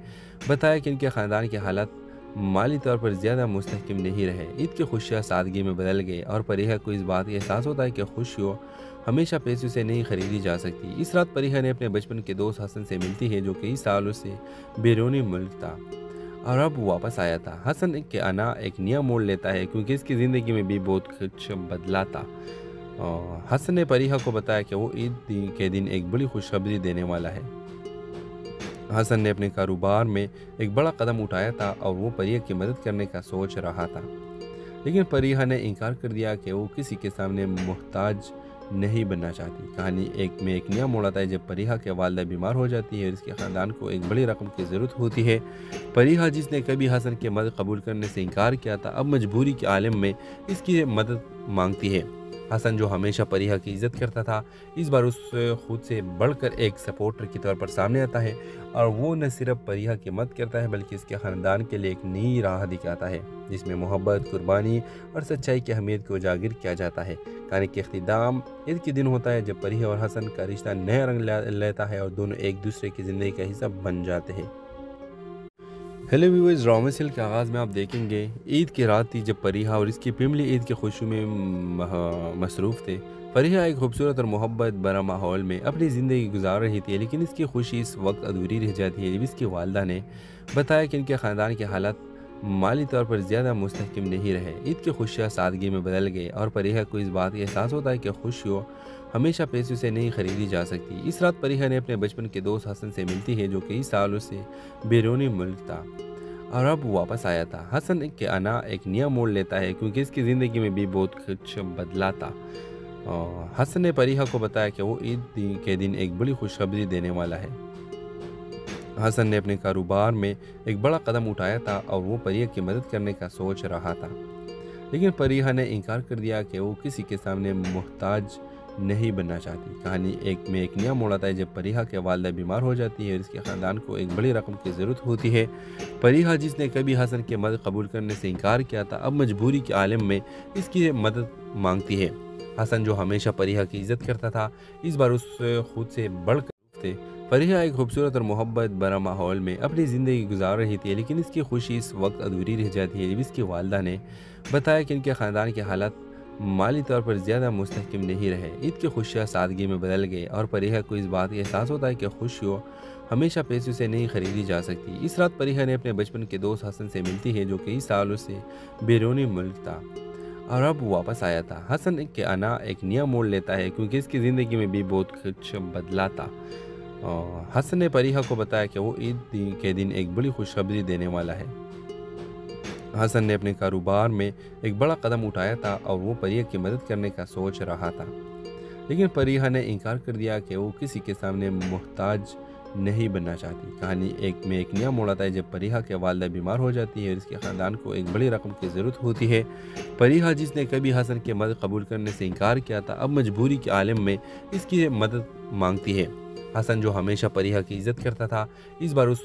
बताया कि इनके ख़ानदान के हालात माली तौर पर ज़्यादा मुस्तहकम नहीं रहे। ईद की खुशियाँ सादगी में बदल गई और फरीहा को इस बात का एहसास होता है कि खुशियों हमेशा पैसों से नहीं खरीदी जा सकती। इस रात फरीहा ने अपने बचपन के दोस्त हसन से मिलती है, जो कई सालों से बैरूनी मुल्क था और अब वापस आया था। हसन के आना एक नया मोड़ लेता है क्योंकि इसकी ज़िंदगी में भी बहुत कुछ बदला था। हसन ने फरीहा को बताया कि वो ईद के दिन एक बड़ी खुशखबरी देने वाला है। हसन ने अपने कारोबार में एक बड़ा कदम उठाया था और वो फरीहा की मदद करने का सोच रहा था, लेकिन फरीहा ने इनकार कर दिया कि वो किसी के सामने मोहताज नहीं बनना चाहती। कहानी एक नया मोड़ आता है जब फरीहा के वालिदा बीमार हो जाती है और इसके ख़ानदान को एक बड़ी रकम की ज़रूरत होती है। फरीहा, जिसने कभी हसन की मदद कबूल करने से इनकार किया था, अब मजबूरी के आलम में इसकी मदद मांगती है। हसन, जो हमेशा फरीहा की इज़्ज़त करता था, इस बार उस खुद से बढ़कर एक सपोर्टर की तौर पर सामने आता है और वो न सिर्फ फरीहा की मदद करता है बल्कि इसके ख़ानदान के लिए एक नई राह दिखाता है, जिसमें मोहब्बत, कुर्बानी और सच्चाई की अहमियत को उजागर किया जाता है। कहानी के इख्तिताम ईद के दिन होता है जब फरीहा और हसन का रिश्ता नया रंग लेता है और दोनों एक दूसरे की ज़िंदगी का हिस्सा बन जाते हैं। हेलो व्यूअर्स, ड्रामा सीरियल के आगाज़ में आप देखेंगे ईद की रात थी जब फरीहा और इसकी फैमिली ईद की खुशी में मसरूफ़ थे। फरीहा एक खूबसूरत और मोहब्बत भरा माहौल में अपनी ज़िंदगी गुजार रही थी, लेकिन इसकी खुशी इस वक्त अधूरी रह जाती है जब इसकी वालिदा ने बताया कि इनके ख़ानदान के हालात माली तौर पर ज़्यादा मुस्तहकम नहीं रहे। ईद की खुशियाँ सादगी में बदल गई और फरीहा को इस बात का एहसास होता है कि खुशियों हमेशा पैसों से नहीं खरीदी जा सकती। इस रात फरीहा ने अपने बचपन के दोस्त हसन से मिलती है, जो कई सालों से बैरूनी मुल्क था और अब वापस आया था। हसन के आना एक नया मोड़ लेता है क्योंकि इसकी ज़िंदगी में भी बहुत कुछ बदला था। हसन ने फरीहा को बताया कि वो ईद के दिन एक बड़ी खुशखबरी देने वाला है। हसन ने अपने कारोबार में एक बड़ा कदम उठाया था और वो फरीहा की मदद करने का सोच रहा था, लेकिन फरीहा ने इनकार कर दिया कि वो किसी के सामने मोहताज नहीं बनना चाहती। कहानी एक नया मोड़ आता है जब फरीहा के वालिदा बीमार हो जाती है और इसके ख़ानदान को एक बड़ी रकम की ज़रूरत होती है। फरीहा, जिसने कभी हसन की मदद कबूल करने से इनकार किया था, अब मजबूरी के आलम में इसकी मदद मांगती है। हसन, जो हमेशा फरीहा की इज़्ज़त करता था, इस बार उस खुद से बढ़कर थे। फरीहा एक खूबसूरत और मोहब्बत भरा माहौल में अपनी ज़िंदगी गुजार रही थी, लेकिन इसकी खुशी इस वक्त अधूरी रह जाती है जब इसकी वालिदा ने बताया कि इनके ख़ानदान के हालात माली तौर पर ज़्यादा मुस्तहकम नहीं रहे। ईद की खुशियाँ सादगी में बदल गई और फरीहा को इस बात का एहसास होता है कि खुशियों हमेशा पैसों से नहीं खरीदी जा सकती। इस रात फरीहा ने अपने बचपन के दोस्त हसन से मिलती है, जो कई सालों से बैरूनी मुल्क था और अब वापस आया था। हसन के आना एक नया मोड़ लेता है क्योंकि इसकी ज़िंदगी में भी बहुत कुछ बदला था। हसन ने फरीहा को बताया कि वो ईद के दिन एक बड़ी खुशखबरी देने वाला है। हसन ने अपने कारोबार में एक बड़ा कदम उठाया था और वो फरीहा की मदद करने का सोच रहा था, लेकिन फरीहा ने इनकार कर दिया कि वो किसी के सामने मोहताज नहीं बनना चाहती। कहानी एक नया मोड़ आता है जब फरीहा के वालिदा बीमार हो जाती है और इसके ख़ानदान को एक बड़ी रकम की ज़रूरत होती है। फरीहा, जिसने कभी हसन की मदद कबूल करने से इनकार किया था, अब मजबूरी के आलम में इसकी मदद मांगती है। हसन, जो हमेशा फरीहा की इज़्ज़त करता था, इस बार उस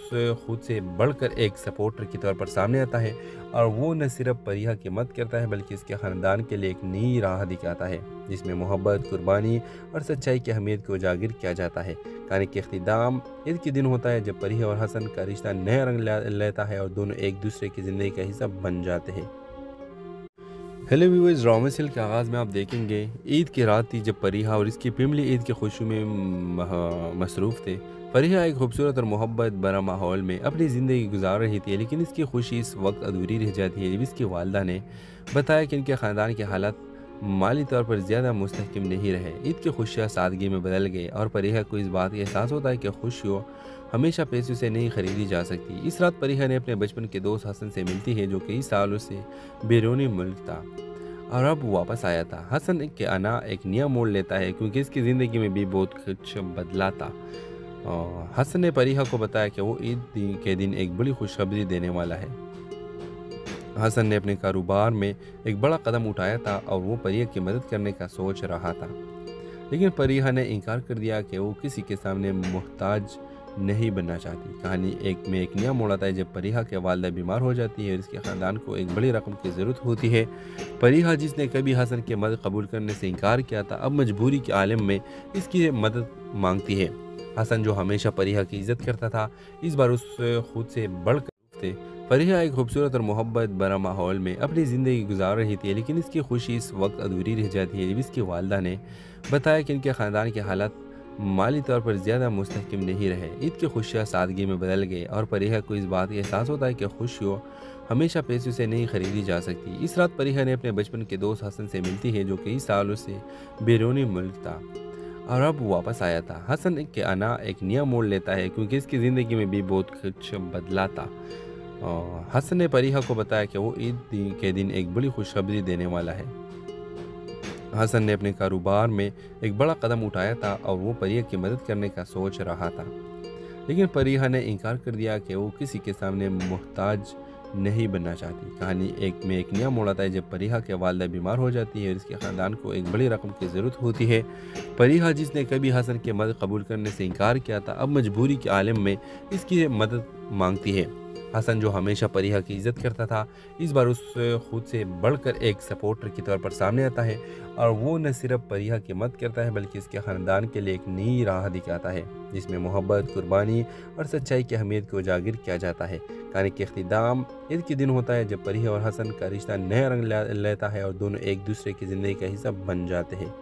खुद से बढ़कर एक सपोर्टर की तौर पर सामने आता है और वो न सिर्फ फरीहा की मदद करता है बल्कि इसके ख़ानदान के लिए एक नई राह दिखाता है, जिसमें मोहब्बत, कुर्बानी और सच्चाई की अहमियत को उजागर किया जाता है। कहानी के इख्तिताम ईद के दिन होता है जब फरीहा और हसन का रिश्ता नया रंग लेता है और दोनों एक दूसरे की ज़िंदगी का हिस्सा बन जाते हैं। हेलो व्यूअर्स, ड्रामा सीरियल के आगाज़ में आप देखेंगे ईद की रात थी जब फरीहा और इसकी फैमिली ईद की खुशी में मसरूफ़ थे। फरीहा एक खूबसूरत और मोहब्बत भरा माहौल में अपनी ज़िंदगी गुजार रही थी, लेकिन इसकी खुशी इस वक्त अधूरी रह जाती है जब इसकी वालदा ने बताया कि इनके ख़ानदान के हालात माली तौर पर ज़्यादा मुस्तहकम नहीं रहे। ईद की खुशियाँ सादगी में बदल गई और फरीहा को इस बात का एहसास होता है कि खुशियों हमेशा पैसों से नहीं खरीदी जा सकती। इस रात फरीहा ने अपने बचपन के दोस्त हसन से मिलती है, जो कई सालों से बैरूनी मुल्क था और अब वापस आया था। हसन के आना एक नया मोड़ लेता है क्योंकि इसकी ज़िंदगी में भी बहुत कुछ बदला था। हसन ने फरीहा को बताया कि वो ईद के दिन एक बड़ी खुशखबरी देने वाला है। हसन ने अपने कारोबार में एक बड़ा कदम उठाया था और वो फरीहा की मदद करने का सोच रहा था, लेकिन फरीहा ने इनकार कर दिया कि वो किसी के सामने मोहताज नहीं बनना चाहती। कहानी एक नया मोड़ आता है जब फरीहा के वालदा बीमार हो जाती है और इसके ख़ानदान को एक बड़ी रकम की ज़रूरत होती है। फरीहा, जिसने कभी हसन की मदद कबूल करने से इनकार किया था, अब मजबूरी के आलम में इसकी मदद मांगती है। हसन, जो हमेशा फरीहा की इज़्ज़त करता था, इस बार उस खुद से बढ़कर थे। फरीहा एक खूबसूरत और मोहब्बत भरा माहौल में अपनी ज़िंदगी गुजार रही थी, लेकिन इसकी खुशी इस वक्त अधूरी रह जाती है जब इसकी वालदा ने बताया कि इनके ख़ानदान के हालात माली तौर पर ज़्यादा मुस्तहकम नहीं रहे। ईद की खुशियाँ सादगी में बदल गई और फरीहा को इस बात का एहसास होता है कि खुशियों हमेशा पैसों से नहीं खरीदी जा सकती। इस रात फरीहा ने अपने बचपन के दोस्त हसन से मिलती है, जो कई सालों से बैरूनी मुल्क था और अब वापस आया था। हसन के आना एक नया मोड़ लेता है क्योंकि इसकी ज़िंदगी में भी बहुत कुछ बदला था। हसन ने फरीहा को बताया कि वो ईद के दिन एक बड़ी खुशखबरी देने वाला है। हसन ने अपने कारोबार में एक बड़ा कदम उठाया था और वो फरीहा की मदद करने का सोच रहा था, लेकिन फरीहा ने इनकार कर दिया कि वो किसी के सामने मोहताज नहीं बनना चाहती। कहानी एक नया मोड़ आता है जब फरीहा के वालदा बीमार हो जाती है और इसके ख़ानदान को एक बड़ी रकम की ज़रूरत होती है। फरीहा, जिसने कभी हसन की मदद कबूल करने से इनकार किया था, अब मजबूरी के आलम में इसकी मदद मांगती है। हसन, जो हमेशा फरीहा की इज़्ज़त करता था, इस बार उस खुद से बढ़कर एक सपोर्टर के तौर पर सामने आता है और वो न सिर्फ फरीहा की मदद करता है बल्कि इसके ख़ानदान के लिए एक नई राह दिखाता है जिसमें मोहब्बत, कुर्बानी और सच्चाई की अहमियत को उजागर किया जाता है। कहानी के इख्तिताम ईद के दिन होता है जब फरीहा और हसन का रिश्ता नया रंग लेता है और दोनों एक दूसरे की ज़िंदगी का हिस्सा बन जाते हैं।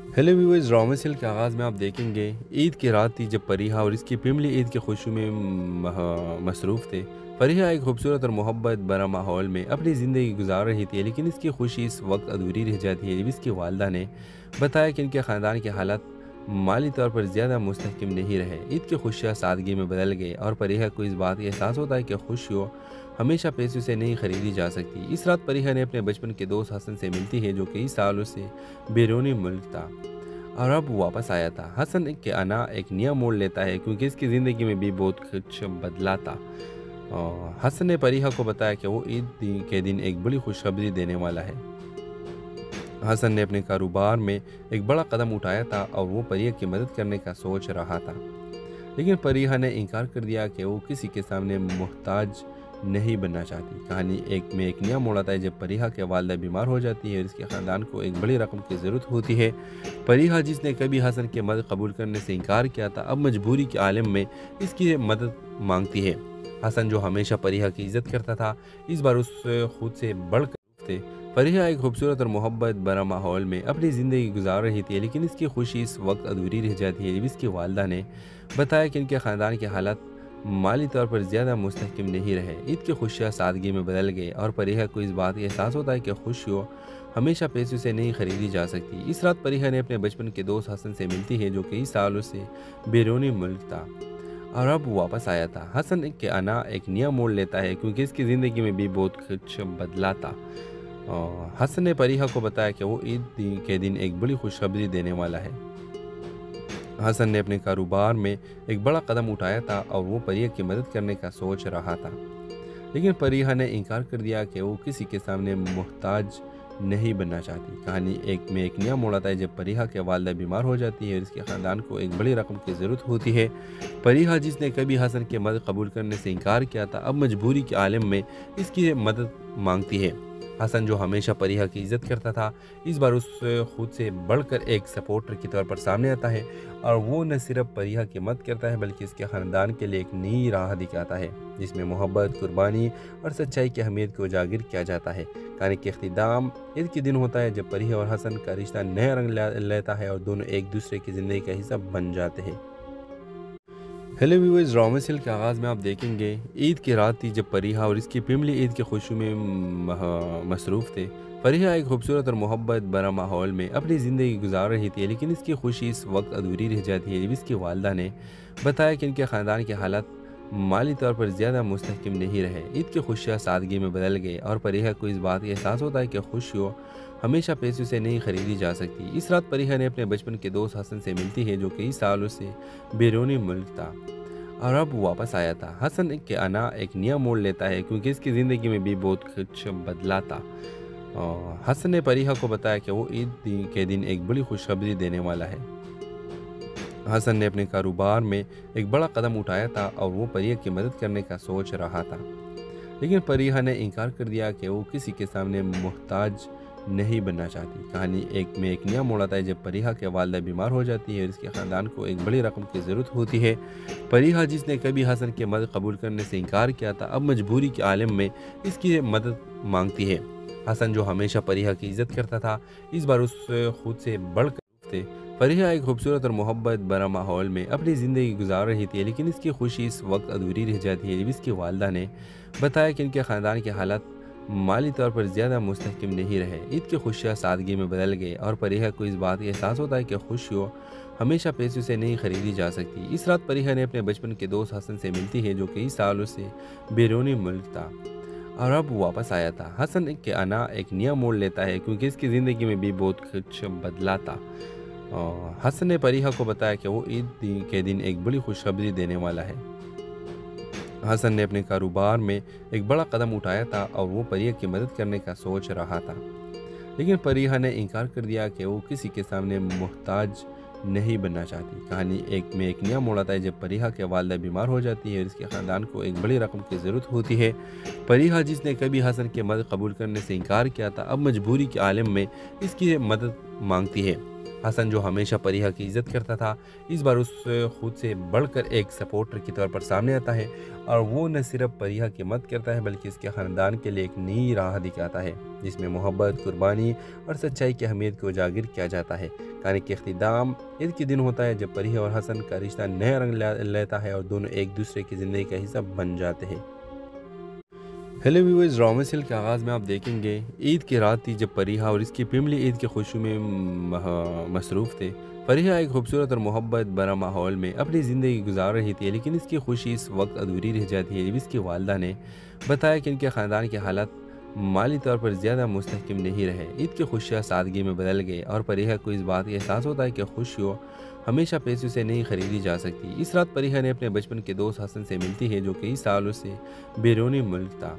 हेलो व्यूअर्स, ड्रामा सीरियल के आगाज़ में आप देखेंगे ईद की रात थी जब फरीहा और इसकी फैमिली ईद की खुशी में मसरूफ़ थे। फरीहा एक खूबसूरत और मोहब्बत भरा माहौल में अपनी ज़िंदगी गुजार रही थी, लेकिन इसकी खुशी इस वक्त अधूरी रह जाती है जब इसकी वालदा ने बताया कि इनके ख़ानदान के हालात माली तौर पर ज़्यादा मुस्तहकम नहीं रहे। ईद की खुशियाँ सादगी में बदल गई और फरीहा को इस बात का एहसास होता है कि खुशियों हमेशा पैसों से नहीं खरीदी जा सकती। इस रात फरीहा ने अपने बचपन के दोस्त हसन से मिलती है, जो कई सालों से बैरूनी मुल्क था और अब वापस आया था। हसन के आना एक नया मोड़ लेता है क्योंकि इसकी ज़िंदगी में भी बहुत कुछ बदला था। हसन ने फरीहा को बताया कि वो ईद के दिन एक बड़ी खुशखबरी देने वाला है। हसन ने अपने कारोबार में एक बड़ा कदम उठाया था और वो फरीहा की मदद करने का सोच रहा था, लेकिन फरीहा ने इनकार कर दिया कि वो किसी के सामने मोहताज नहीं बनना चाहती। कहानी एक नया मोड़ आता है जब फरीहा के वालदा बीमार हो जाती है और इसके ख़ानदान को एक बड़ी रकम की ज़रूरत होती है। फरीहा, जिसने कभी हसन की मदद कबूल करने से इनकार किया था, अब मजबूरी के आलम में इसकी मदद मांगती है। हसन, जो हमेशा फरीहा की इज़्ज़त करता था, इस बार उस खुद से बढ़कर थे। फरीहा एक खूबसूरत और मोहब्बत भरा माहौल में अपनी ज़िंदगी गुजार रही थी, लेकिन इसकी खुशी इस वक्त अधूरी रह जाती है जब इसकी वालदा ने बताया कि इनके ख़ानदान के हालात माली तौर पर ज़्यादा मुस्तहकम नहीं रहे। ईद की खुशियाँ सादगी में बदल गई और फरीहा को इस बात का एहसास होता है कि खुशियों हमेशा पैसों से नहीं खरीदी जा सकती। इस रात फरीहा ने अपने बचपन के दोस्त हसन से मिलती है, जो कई सालों से बैरूनी मुल्क था और अब वापस आया था। हसन के आना एक नया मोड़ लेता है क्योंकि इसकी ज़िंदगी में भी बहुत कुछ बदला था। हसन ने फरीहा को बताया कि वो ईद के दिन एक बड़ी खुशखबरी देने वाला है। हसन ने अपने कारोबार में एक बड़ा कदम उठाया था और वो फरीहा की मदद करने का सोच रहा था, लेकिन फरीहा ने इनकार कर दिया कि वो किसी के सामने मोहताज नहीं बनना चाहती। कहानी एक नया मोड़ आता है जब फरीहा के वालदा बीमार हो जाती है और इसके ख़ानदान को एक बड़ी रकम की ज़रूरत होती है। फरीहा, जिसने कभी हसन की मदद कबूल करने से इनकार किया था, अब मजबूरी के आलम में इसकी मदद मांगती है। हसन, जो हमेशा फरीहा की इज़्ज़त करता था, इस बार उस खुद से बढ़कर एक सपोर्टर के तौर पर सामने आता है और वो न सिर्फ फरीहा की मदद करता है बल्कि इसके ख़ानदान के लिए एक नई राह दिखाता है जिसमें मोहब्बत, कुर्बानी और सच्चाई की अहमियत को उजागर किया जाता है। कहानी के इख्तिताम ईद के दिन होता है जब फरीहा और हसन का रिश्ता नया रंग लेता है और दोनों एक दूसरे की ज़िंदगी का हिस्सा बन जाते हैं। हेलो व्यूअर्स, ड्रामा सीरियल के आगाज़ में आप देखेंगे ईद की रात थी जब फरीहा और इसकी फैमिली ईद की खुशी में मसरूफ़ थे। फरीहा एक खूबसूरत और मोहब्बत भरा माहौल में अपनी ज़िंदगी गुजार रही थी, लेकिन इसकी खुशी इस वक्त अधूरी रह जाती है जब इसकी वालदा ने बताया कि इनके ख़ानदान के हालात माली तौर पर ज़्यादा मुस्तहकम नहीं रहे। ईद की खुशियाँ सादगी में बदल गए और फरीहा को इस बात का एहसास होता है कि खुशियों हमेशा पैसों से नहीं खरीदी जा सकती। इस रात फरीहा ने अपने बचपन के दोस्त हसन से मिलती है, जो कई सालों से बैरूनी मुल्क था और अब वापस आया था। हसन के आना एक नया मोड़ लेता है क्योंकि इसकी ज़िंदगी में भी बहुत कुछ बदला था। हसन ने फरीहा को बताया कि वो ईद के दिन एक बड़ी खुशखबरी देने वाला है। हसन ने अपने कारोबार में एक बड़ा कदम उठाया था और वो फरीहा की मदद करने का सोच रहा था, लेकिन फरीहा ने इनकार कर दिया कि वो किसी के सामने मोहताज नहीं बनना चाहती। कहानी एक नया मोड़ आता है जब फरीहा के वालदा बीमार हो जाती है और इसके ख़ानदान को एक बड़ी रकम की ज़रूरत होती है। फरीहा, जिसने कभी हसन की मदद कबूल करने से इनकार किया था, अब मजबूरी के आलम में इसकी मदद मांगती है। हसन, जो हमेशा फरीहा की इज़्ज़त करता था, इस बार उससे खुद से बढ़कर थे। फरीहा एक खूबसूरत और मोहब्बत भरा माहौल में अपनी ज़िंदगी गुजार रही थी, लेकिन इसकी खुशी इस वक्त अधूरी रह जाती है जब इसकी वालदा ने बताया कि इनके ख़ानदान के हालात माली तौर पर ज़्यादा मुस्तहकम नहीं रहे। ईद की खुशियाँ सादगी में बदल गए और फरीहा को इस बात का एहसास होता है कि खुशियों हमेशा पैसों से नहीं खरीदी जा सकती। इस रात फरीहा ने अपने बचपन के दोस्त हसन से मिलती है, जो कई सालों से बैरूनी मुल्क था और अब वापस आया था। हसन के आना एक नया मोड़ लेता है क्योंकि इसकी ज़िंदगी में भी बहुत कुछ बदला था। हसन ने फरीहा को बताया कि वो ईद के दिन एक बड़ी खुशखबरी देने वाला है। हसन ने अपने कारोबार में एक बड़ा कदम उठाया था और वो फरीहा की मदद करने का सोच रहा था, लेकिन फरीहा ने इनकार कर दिया कि वो किसी के सामने मोहताज नहीं बनना चाहती। कहानी एक नया मोड़ आता है जब फरीहा के वालदा बीमार हो जाती है और इसके ख़ानदान को एक बड़ी रकम की ज़रूरत होती है। फरीहा, जिसने कभी हसन की मदद कबूल करने से इनकार किया था, अब मजबूरी के आलम में इसकी मदद मांगती है। हसन, जो हमेशा फरीहा की इज़्ज़त करता था, इस बार उससे खुद से बढ़कर एक सपोर्टर की तौर पर सामने आता है और वो न सिर्फ फरीहा की मदद करता है बल्कि इसके ख़ानदान के लिए एक नई राह दिखाता है जिसमें मोहब्बत, कुर्बानी और सच्चाई की अहमियत को उजागर किया जाता है। कहानी के इख्तिताम ईद के दिन होता है जब फरीहा और हसन का रिश्ता नया रंग लेता है और दोनों एक दूसरे की ज़िंदगी का हिस्सा बन जाते हैं। हेलो व्यूअर्स, ड्रामा सीरियल के आगाज़ में आप देखेंगे ईद की रात थी जब फरीहा और इसकी फैमिली ईद की खुशी में मसरूफ़ थे। फरीहा एक खूबसूरत और मोहब्बत भरा माहौल में अपनी ज़िंदगी गुजार रही थी, लेकिन इसकी खुशी इस वक्त अधूरी रह जाती है जब इसकी वालदा ने बताया कि इनके ख़ानदान के हालात माली तौर पर ज़्यादा मुस्तहकम नहीं रहे। ईद की खुशियाँ सादगी में बदल गए और फरीहा को इस बात का एहसास होता है कि खुशियों हमेशा पैसों से नहीं खरीदी जा सकती। इस रात फरीहा ने अपने बचपन के दोस्त हसन से मिलती है, जो कई सालों से बैरूनी मुल्क था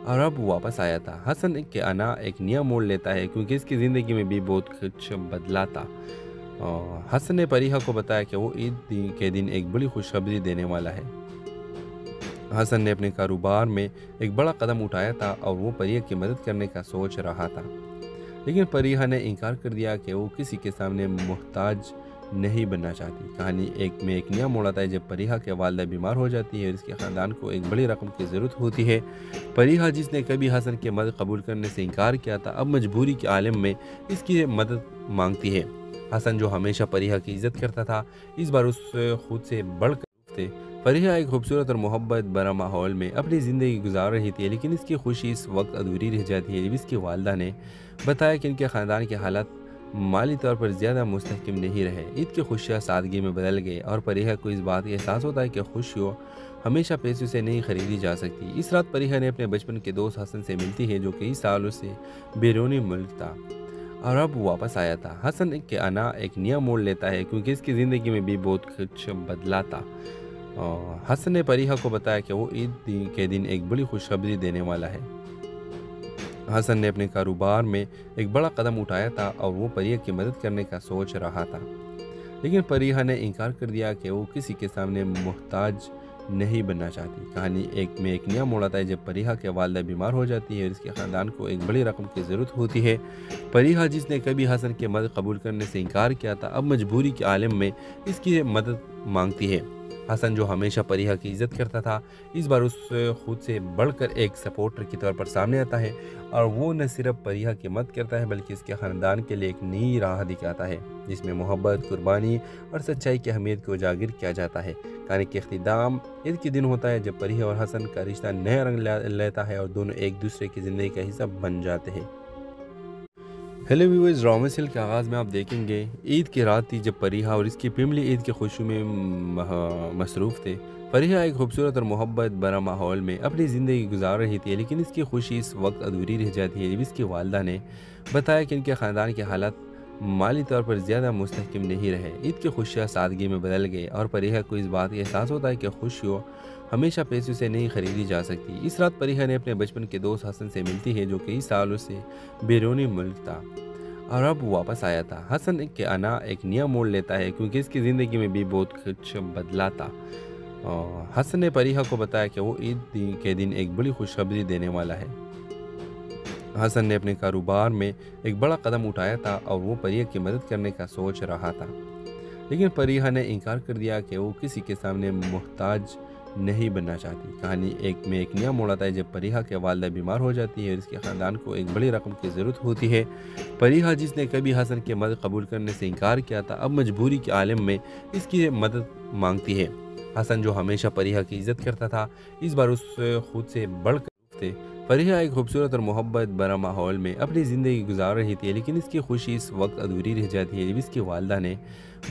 और अब वापस आया था। हसन के आना एक नया मोड़ लेता है क्योंकि इसकी ज़िंदगी में भी बहुत कुछ बदला था। हसन ने फरीहा को बताया कि वो ईद के दिन एक बड़ी खुशखबरी देने वाला है। हसन ने अपने कारोबार में एक बड़ा कदम उठाया था और वो फरीहा की मदद करने का सोच रहा था, लेकिन फरीहा ने इनकार कर दिया कि वो किसी के सामने मोहताज नहीं बनना चाहती। कहानी एक नया मोड़ आता है जब फरीहा के वालदा बीमार हो जाती है और इसके ख़ानदान को एक बड़ी रकम की ज़रूरत होती है। फरीहा, जिसने कभी हसन की मदद कबूल करने से इनकार किया था, अब मजबूरी के आलम में इसकी मदद मांगती है। हसन, जो हमेशा फरीहा की इज़्ज़त करता था, इस बार उससे खुद से बढ़कर थे। फरीहा एक खूबसूरत और मोहब्बत भरा माहौल में अपनी ज़िंदगी गुजार रही थी, लेकिन इसकी खुशी इस वक्त अधूरी रह जाती है जब इसकी वालदा ने बताया कि इनके ख़ानदान के हालात माली तौर पर ज़्यादा मुस्तहकम नहीं रहे। ईद की खुशियाँ सादगी में बदल गए और फरीहा को इस बात का एहसास होता है कि खुशियों हमेशा पैसों से नहीं खरीदी जा सकती। इस रात फरीहा ने अपने बचपन के दोस्त हसन से मिलती है, जो कई सालों से बैरूनी मुल्क था और अब वापस आया था। हसन के आना एक नया मोड़ लेता है क्योंकि इसकी ज़िंदगी में भी बहुत कुछ बदला था। हसन ने फरीहा को बताया कि वो ईद के दिन एक बड़ी खुशखबरी देने वाला है। हसन ने अपने कारोबार में एक बड़ा कदम उठाया था और वो फरीहा की मदद करने का सोच रहा था, लेकिन फरीहा ने इनकार कर दिया कि वो किसी के सामने मोहताज नहीं बनना चाहती। कहानी एक नया मोड़ आता है जब फरीहा के वालदा बीमार हो जाती है और इसके ख़ानदान को एक बड़ी रकम की ज़रूरत होती है। फरीहा, जिसने कभी हसन की मदद कबूल करने से इनकार किया था, अब मजबूरी के आलम में इसकी मदद मांगती है। हसन जो हमेशा परिहा की इज्जत करता था इस बार उस खुद से बढ़कर एक सपोर्टर की तौर पर सामने आता है और वो न सिर्फ परिहा की मदद करता है बल्कि इसके ख़ानदान के लिए एक नई राह दिखाता है जिसमें मोहब्बत, कुर्बानी और सच्चाई की अहमियत को उजागर किया जाता है। कहानी के अख्तिताम ईद के दिन होता है जब परिहा और हसन का रिश्ता नया रंग लेता है और दोनों एक दूसरे की ज़िंदगी का हिस्सा बन जाते हैं। हेलो व्यूअर्स, ड्रामा सीरियल के आगाज़ में आप देखेंगे ईद की रात थी जब परिहा और इसकी फैमिली ईद की खुशी में मसरूफ़ थे। परिहा एक खूबसूरत और मोहब्बत भरा माहौल में अपनी ज़िंदगी गुजार रही थी, लेकिन इसकी खुशी इस वक्त अधूरी रह जाती है जब इसकी वालदा ने बताया कि इनके ख़ानदान के हालात माली तौर पर ज़्यादा मुस्तहकम नहीं रहे। ईद की खुशियाँ सादगी में बदल गई और परिहा को इस बात का एहसास होता है कि खुशियों हमेशा पैसों से नहीं खरीदी जा सकती। इस रात परिहा ने अपने बचपन के दोस्त हसन से मिलती है जो कई सालों से बैरूनी मुल्क था और अब वापस आया था। हसन के आना एक नया मोड़ लेता है क्योंकि इसकी ज़िंदगी में भी बहुत कुछ बदला था। हसन ने परिहा को बताया कि वो ईद के दिन एक बड़ी खुशखबरी देने वाला है। हसन ने अपने कारोबार में एक बड़ा कदम उठाया था और वो परिहा की मदद करने का सोच रहा था, लेकिन परिहा ने इनकार कर दिया कि वो किसी के सामने मोहताज नहीं बनना चाहती। कहानी एक नया मोड़ आता है जब परिहा के वालदा बीमार हो जाती है और इसके ख़ानदान को एक बड़ी रकम की ज़रूरत होती है। परिहा जिसने कभी हसन की मदद कबूल करने से इनकार किया था अब मजबूरी के आलम में इसकी मदद मांगती है। हसन जो हमेशा परिहा की इज्जत करता था इस बार उस खुद से बढ़कर थे। परिहा एक खूबसूरत और मोहब्बत भरा माहौल में अपनी ज़िंदगी गुजार रही थी, लेकिन इसकी खुशी इस वक्त अधूरी रह जाती है जब इसकी वालदा ने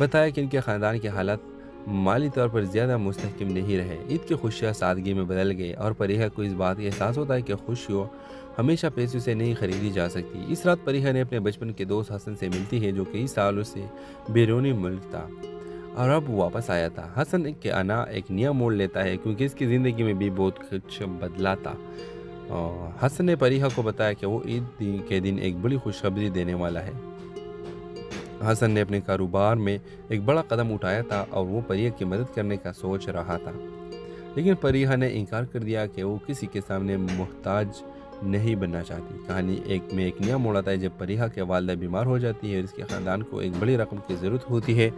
बताया कि इनके ख़ानदान के हालात माली तौर पर ज़्यादा मुस्तहकम नहीं रहे। ईद की खुशियाँ सादगी में बदल गई और परिहा को इस बात का एहसास होता है कि खुशियों हमेशा पैसों से नहीं खरीदी जा सकती। इस रात परिहा ने अपने बचपन के दोस्त हसन से मिलती है जो कई सालों से बैरूनी मुल्क था और अब वापस आया था। हसन के आना एक नया मोड़ लेता है क्योंकि इसकी ज़िंदगी में भी बहुत कुछ बदला था। हसन ने परिहा को बताया कि वो ईद के दिन एक बड़ी खुशखबरी देने वाला है। हसन ने अपने कारोबार में एक बड़ा कदम उठाया था और वो परिहा की मदद करने का सोच रहा था, लेकिन परिहा ने इनकार कर दिया कि वो किसी के सामने मोहताज नहीं बनना चाहती। कहानी एक नया मोड़ आता है जब परिहा के वालदा बीमार हो जाती है और इसके ख़ानदान को एक बड़ी रकम की ज़रूरत होती है।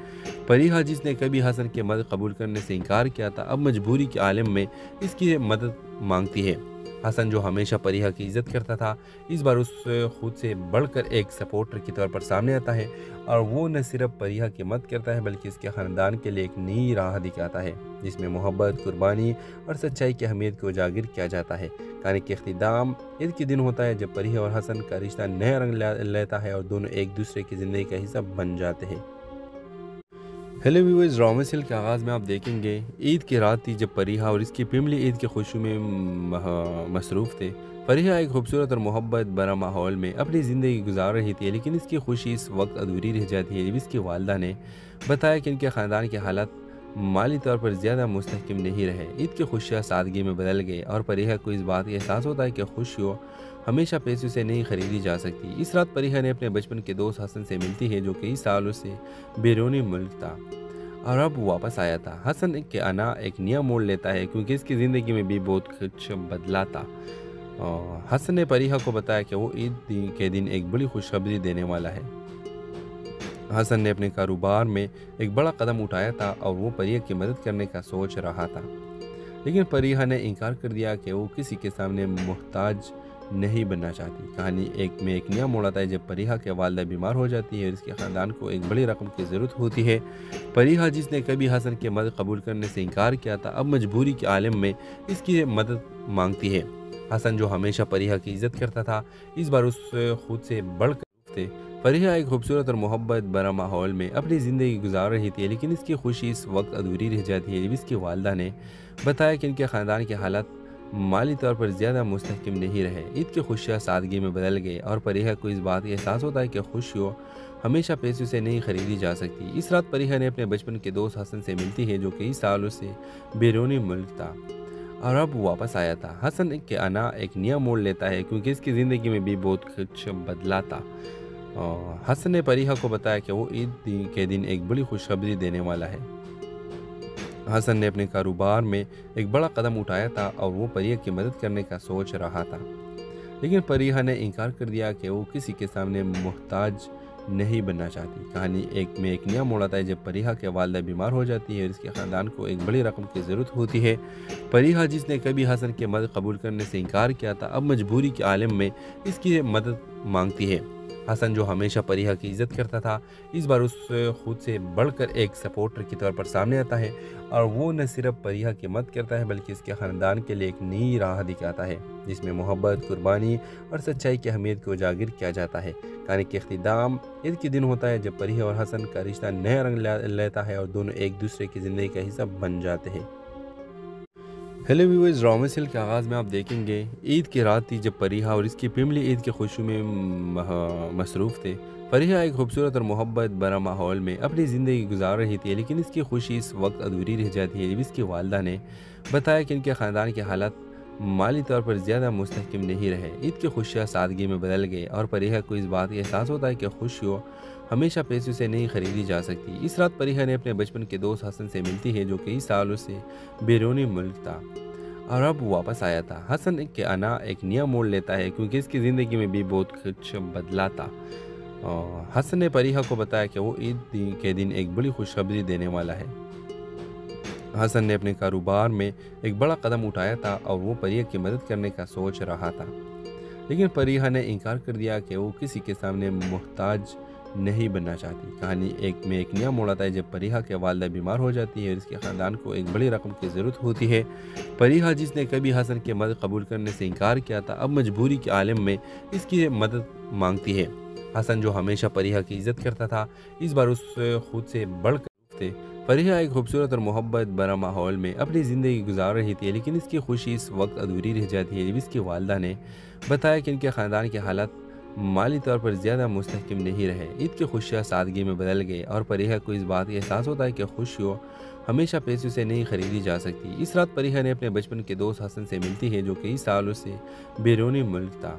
परिहा जिसने कभी हसन की मदद कबूल करने से इनकार किया था अब मजबूरी के आलम में इसकी मदद मांगती है। हसन जो हमेशा परिहा की इज्जत करता था इस बार उस खुद से बढ़कर एक सपोर्टर की तौर पर सामने आता है और वो न सिर्फ परिहा की मदद करता है बल्कि इसके ख़ानदान के लिए एक नई राह दिखाता है जिसमें मोहब्बत, कुर्बानी और सच्चाई की अहमियत को उजागर किया जाता है। कहानी के अख्तिताम ईद के दिन होता है जब परिहा और हसन का रिश्ता नया रंग लेता है और दोनों एक दूसरे की ज़िंदगी का हिस्सा बन जाते हैं। हेलो व्यूअर्स, ड्रामा सीरियल के आगाज़ में आप देखेंगे ईद की रात थी जब परिहा और इसकी फैमिली ईद की खुशी में मसरूफ़ थे। परिहा एक खूबसूरत और मोहब्बत भरा माहौल में अपनी ज़िंदगी गुजार रही थी, लेकिन इसकी खुशी इस वक्त अधूरी रह जाती है जब इसकी वालदा ने बताया कि इनके ख़ानदान के हालात माली तौर पर ज़्यादा मुस्तहकम नहीं रहे। ईद की खुशियाँ सादगी में बदल गई और परिहा को इस बात का एहसास होता है कि खुशियों हमेशा पैसों से नहीं खरीदी जा सकती। इस रात परिहा ने अपने बचपन के दोस्त हसन से मिलती है जो कई सालों से बैरूनी मुल्क था और अब वापस आया था। हसन के आना एक नया मोड़ लेता है क्योंकि इसकी ज़िंदगी में भी बहुत कुछ बदला था। हसन ने परिहा को बताया कि वो ईद के दिन एक बड़ी खुशखबरी देने वाला है। हसन ने अपने कारोबार में एक बड़ा कदम उठाया था और वो परिहा की मदद करने का सोच रहा था, लेकिन परिहा ने इनकार कर दिया कि वो किसी के सामने मोहताज नहीं बनना चाहती। कहानी एक नया मोड़ आता है जब परिहा के वालदा बीमार हो जाती है और इसके ख़ानदान को एक बड़ी रकम की ज़रूरत होती है। परिहा जिसने कभी हसन की मदद कबूल करने से इनकार किया था अब मजबूरी के आलम में इसकी मदद मांगती है। हसन जो हमेशा परिहा की इज्जत करता था इस बार उस खुद से बढ़कर थे। परिहा एक खूबसूरत और मोहब्बत भरा माहौल में अपनी ज़िंदगी गुजार रही थी, लेकिन इसकी खुशी इस वक्त अधूरी रह जाती है जब इसकी वालदा ने बताया कि इनके ख़ानदान के हालात माली तौर पर ज़्यादा मुस्तहकम नहीं रहे। ईद की खुशियाँ सादगी में बदल गई और परिहा को इस बात का एहसास होता है कि खुशियों हमेशा पैसों से नहीं खरीदी जा सकती। इस रात परिहा ने अपने बचपन के दोस्त हसन से मिलती है जो कई सालों से बैरूनी मुल्क था और अब वापस आया था। हसन के आना एक नया मोड़ लेता है क्योंकि इसकी ज़िंदगी में भी बहुत कुछ बदला था। हसन ने परिहा को बताया कि वो ईद के दिन एक बड़ी खुशखबरी देने वाला है। हसन ने अपने कारोबार में एक बड़ा कदम उठाया था और वो परिहा की मदद करने का सोच रहा था, लेकिन परिहा ने इनकार कर दिया कि वो किसी के सामने मोहताज नहीं बनना चाहती। कहानी एक नया मोड़ आता है जब परिहा के वालिदा बीमार हो जाती है और इसके ख़ानदान को एक बड़ी रकम की ज़रूरत होती है। परिहा जिसने कभी हसन की मदद कबूल करने से इनकार किया था, अब मजबूरी के आलम में इसकी मदद मांगती है। हसन जो हमेशा परिहा की इज़्ज़त करता था, इस बार उस खुद से बढ़कर एक सपोर्टर के तौर पर सामने आता है और वो न सिर्फ परिहा की मदद करता है बल्कि इसके ख़ानदान के लिए एक नई राह दिखाता है जिसमें मोहब्बत, कुर्बानी और सच्चाई की अहमियत को उजागर किया जाता है। कहानी के इख्तिताम ईद के दिन होता है जब परिहा और हसन का रिश्ता नया रंग लेता है और दोनों एक दूसरे की ज़िंदगी का हिस्सा बन जाते हैं। हेलो व्यूअर्स, ड्रामा सीरियल के आगाज़ में आप देखेंगे ईद की रात थी जब परिहा और इसकी फैमिली ईद की खुशी में मसरूफ़ थे। परिहा एक खूबसूरत और मोहब्बत भरा माहौल में अपनी ज़िंदगी गुजार रही थी, लेकिन इसकी खुशी इस वक्त अधूरी रह जाती है जब इसकी वालिदा ने बताया कि इनके ख़ानदान के हालात माली तौर पर ज़्यादा मुस्तहकम नहीं रहे। ईद की खुशियाँ सादगी में बदल गई और परिहा को इस बात का एहसास होता है कि खुशियों हमेशा पैसों से नहीं खरीदी जा सकती। इस रात परिहा ने अपने बचपन के दोस्त हसन से मिलती है जो कई सालों से बैरूनी मुल्क था और अब वापस आया था। हसन के आना एक नया मोड़ लेता है क्योंकि इसकी ज़िंदगी में भी बहुत कुछ बदला था। हसन ने परिहा को बताया कि वो ईद के दिन एक बड़ी खुशखबरी देने वाला है। हसन ने अपने कारोबार में एक बड़ा कदम उठाया था और वो परिहा की मदद करने का सोच रहा था, लेकिन परिहा ने इनकार कर दिया कि वो किसी के सामने मोहताज नहीं बनना चाहती। कहानी एक नया मोड़ आता है जब परिहा के वालिदा बीमार हो जाती है और इसके ख़ानदान को एक बड़ी रकम की ज़रूरत होती है। परिहा जिसने कभी हसन की मदद कबूल करने से इनकार किया था, अब मजबूरी के आलम में इसकी मदद मांगती है। हसन जो हमेशा परिहा की इज़्ज़त करता था, इस बार उस खुद से बढ़कर थे। परिहा एक खूबसूरत और मोहब्बत भरा माहौल में अपनी ज़िंदगी गुजार रही थी, लेकिन इसकी खुशी इस वक्त अधूरी रह जाती है जब इसकी वालिदा ने बताया कि इनके ख़ानदान के हालात माली तौर पर ज़्यादा मुस्तहकम नहीं रहे। ईद की खुशियाँ सादगी में बदल गई और परिहा को इस बात का एहसास होता है कि खुशियों हमेशा पैसों से नहीं खरीदी जा सकती। इस रात परिहा ने अपने बचपन के दोस्त हसन से मिलती है जो कई सालों से बैरूनी मुल्क था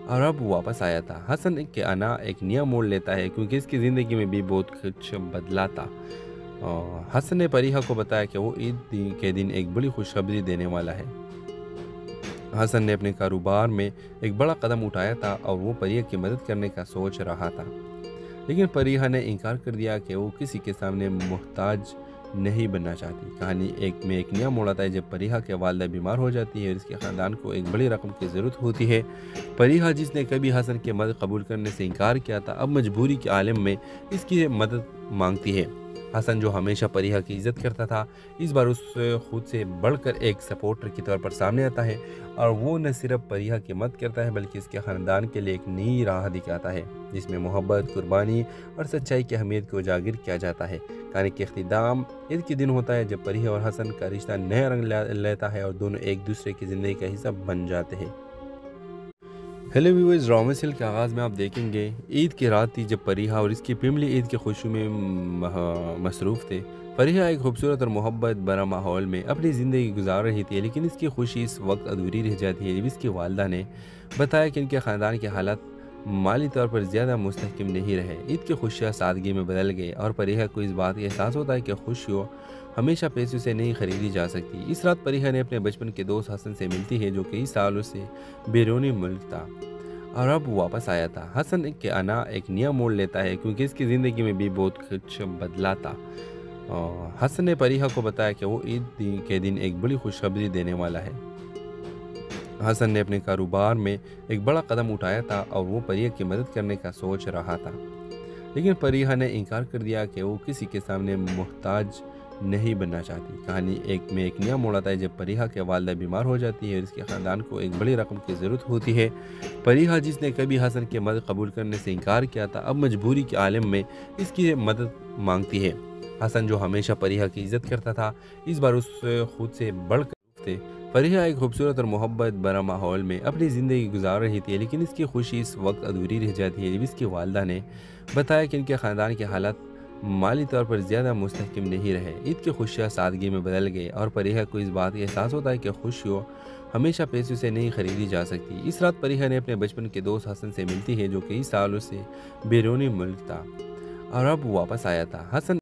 और अब वापस आया था। हसन के आना एक नया मोड़ लेता है क्योंकि इसकी ज़िंदगी में भी बहुत कुछ बदला था। हसन ने परिहा को बताया कि वो ईद के दिन एक बड़ी खुशखबरी देने वाला है। हसन ने अपने कारोबार में एक बड़ा कदम उठाया था और वो परिहा की मदद करने का सोच रहा था, लेकिन परिहा ने इनकार कर दिया कि वो किसी के सामने मोहताज नहीं बनना चाहती। कहानी एक नया मोड़ आता है जब परिहा के वालिदा बीमार हो जाती है और इसके ख़ानदान को एक बड़ी रकम की ज़रूरत होती है। परिहा जिसने कभी हसन की मदद कबूल करने से इनकार किया था, अब मजबूरी के आलम में इसकी मदद मांगती है। हसन जो हमेशा परिहा की इज़्ज़त करता था, इस बार उस खुद से बढ़कर एक सपोर्टर के तौर पर सामने आता है और वो न सिर्फ परिहा की मदद करता है बल्कि इसके ख़ानदान के लिए एक नई राह दिखाता है जिसमें मोहब्बत, कुर्बानी और सच्चाई की अहमियत को उजागर किया जाता है। कहानी के इख्तिताम ईद के दिन होता है जब परिहा और हसन का रिश्ता नया रंग लेता है और दोनों एक दूसरे की ज़िंदगी का हिस्सा बन जाते हैं। हेलो व्यूअर्स, ड्रामा सीरियल के आगाज़ में आप देखेंगे ईद की रात थी जब परिहा और इसकी फैमिली ईद की खुशी में मसरूफ़ थे। परिहा एक खूबसूरत और मोहब्बत भरा माहौल में अपनी ज़िंदगी गुजार रही थी, लेकिन इसकी खुशी इस वक्त अधूरी रह जाती है जब इसकी वालिदा ने बताया कि इनके ख़ानदान के हालात माली तौर पर ज़्यादा मुस्तहकम नहीं रहे। ईद की खुशियाँ सादगी में बदल गई और परिहा को इस बात का एहसास होता है कि खुशियों हमेशा पैसों से नहीं खरीदी जा सकती। इस रात परिहा ने अपने बचपन के दोस्त हसन से मिलती है जो कई सालों से बैरूनी मुल्क था और अब वापस आया था। हसन के आना एक नया मोड़ लेता है क्योंकि इसकी ज़िंदगी में भी बहुत कुछ बदला था। हसन ने परिहा को बताया कि वो ईद के दिन एक बड़ी खुशखबरी देने वाला है। हसन ने अपने कारोबार में एक बड़ा कदम उठाया था और वो परिहा की मदद करने का सोच रहा था, लेकिन परिहा ने इनकार कर दिया कि वो किसी के सामने मोहताज नहीं बनना चाहती। कहानी एक नया मोड़ आता है जब परिहा के वालिदा बीमार हो जाती है और इसके ख़ानदान को एक बड़ी रकम की ज़रूरत होती है। परिहा जिसने कभी हसन की मदद कबूल करने से इनकार किया था, अब मजबूरी के आलम में इसकी मदद मांगती है। हसन जो हमेशा परिहा की इज़्ज़त करता था, इस बार उस खुद से बढ़कर थे। परिहा एक खूबसूरत और मोहब्बत भरा माहौल में अपनी ज़िंदगी गुजार रही थी, लेकिन इसकी खुशी इस वक्त अधूरी रह जाती है जब इसकी वालिदा ने बताया कि इनके ख़ानदान के हालात माली तौर पर ज़्यादा मुस्तहकम नहीं रहे। ईद की खुशियाँ सादगी में बदल गई और परिहा को इस बात का एहसास होता है कि खुशियों हमेशा पैसों से नहीं खरीदी जा सकती। इस रात परिहा ने अपने बचपन के दोस्त हसन से मिलती है जो कई सालों से बैरूनी मुल्क था और अब वापस आया था। हसन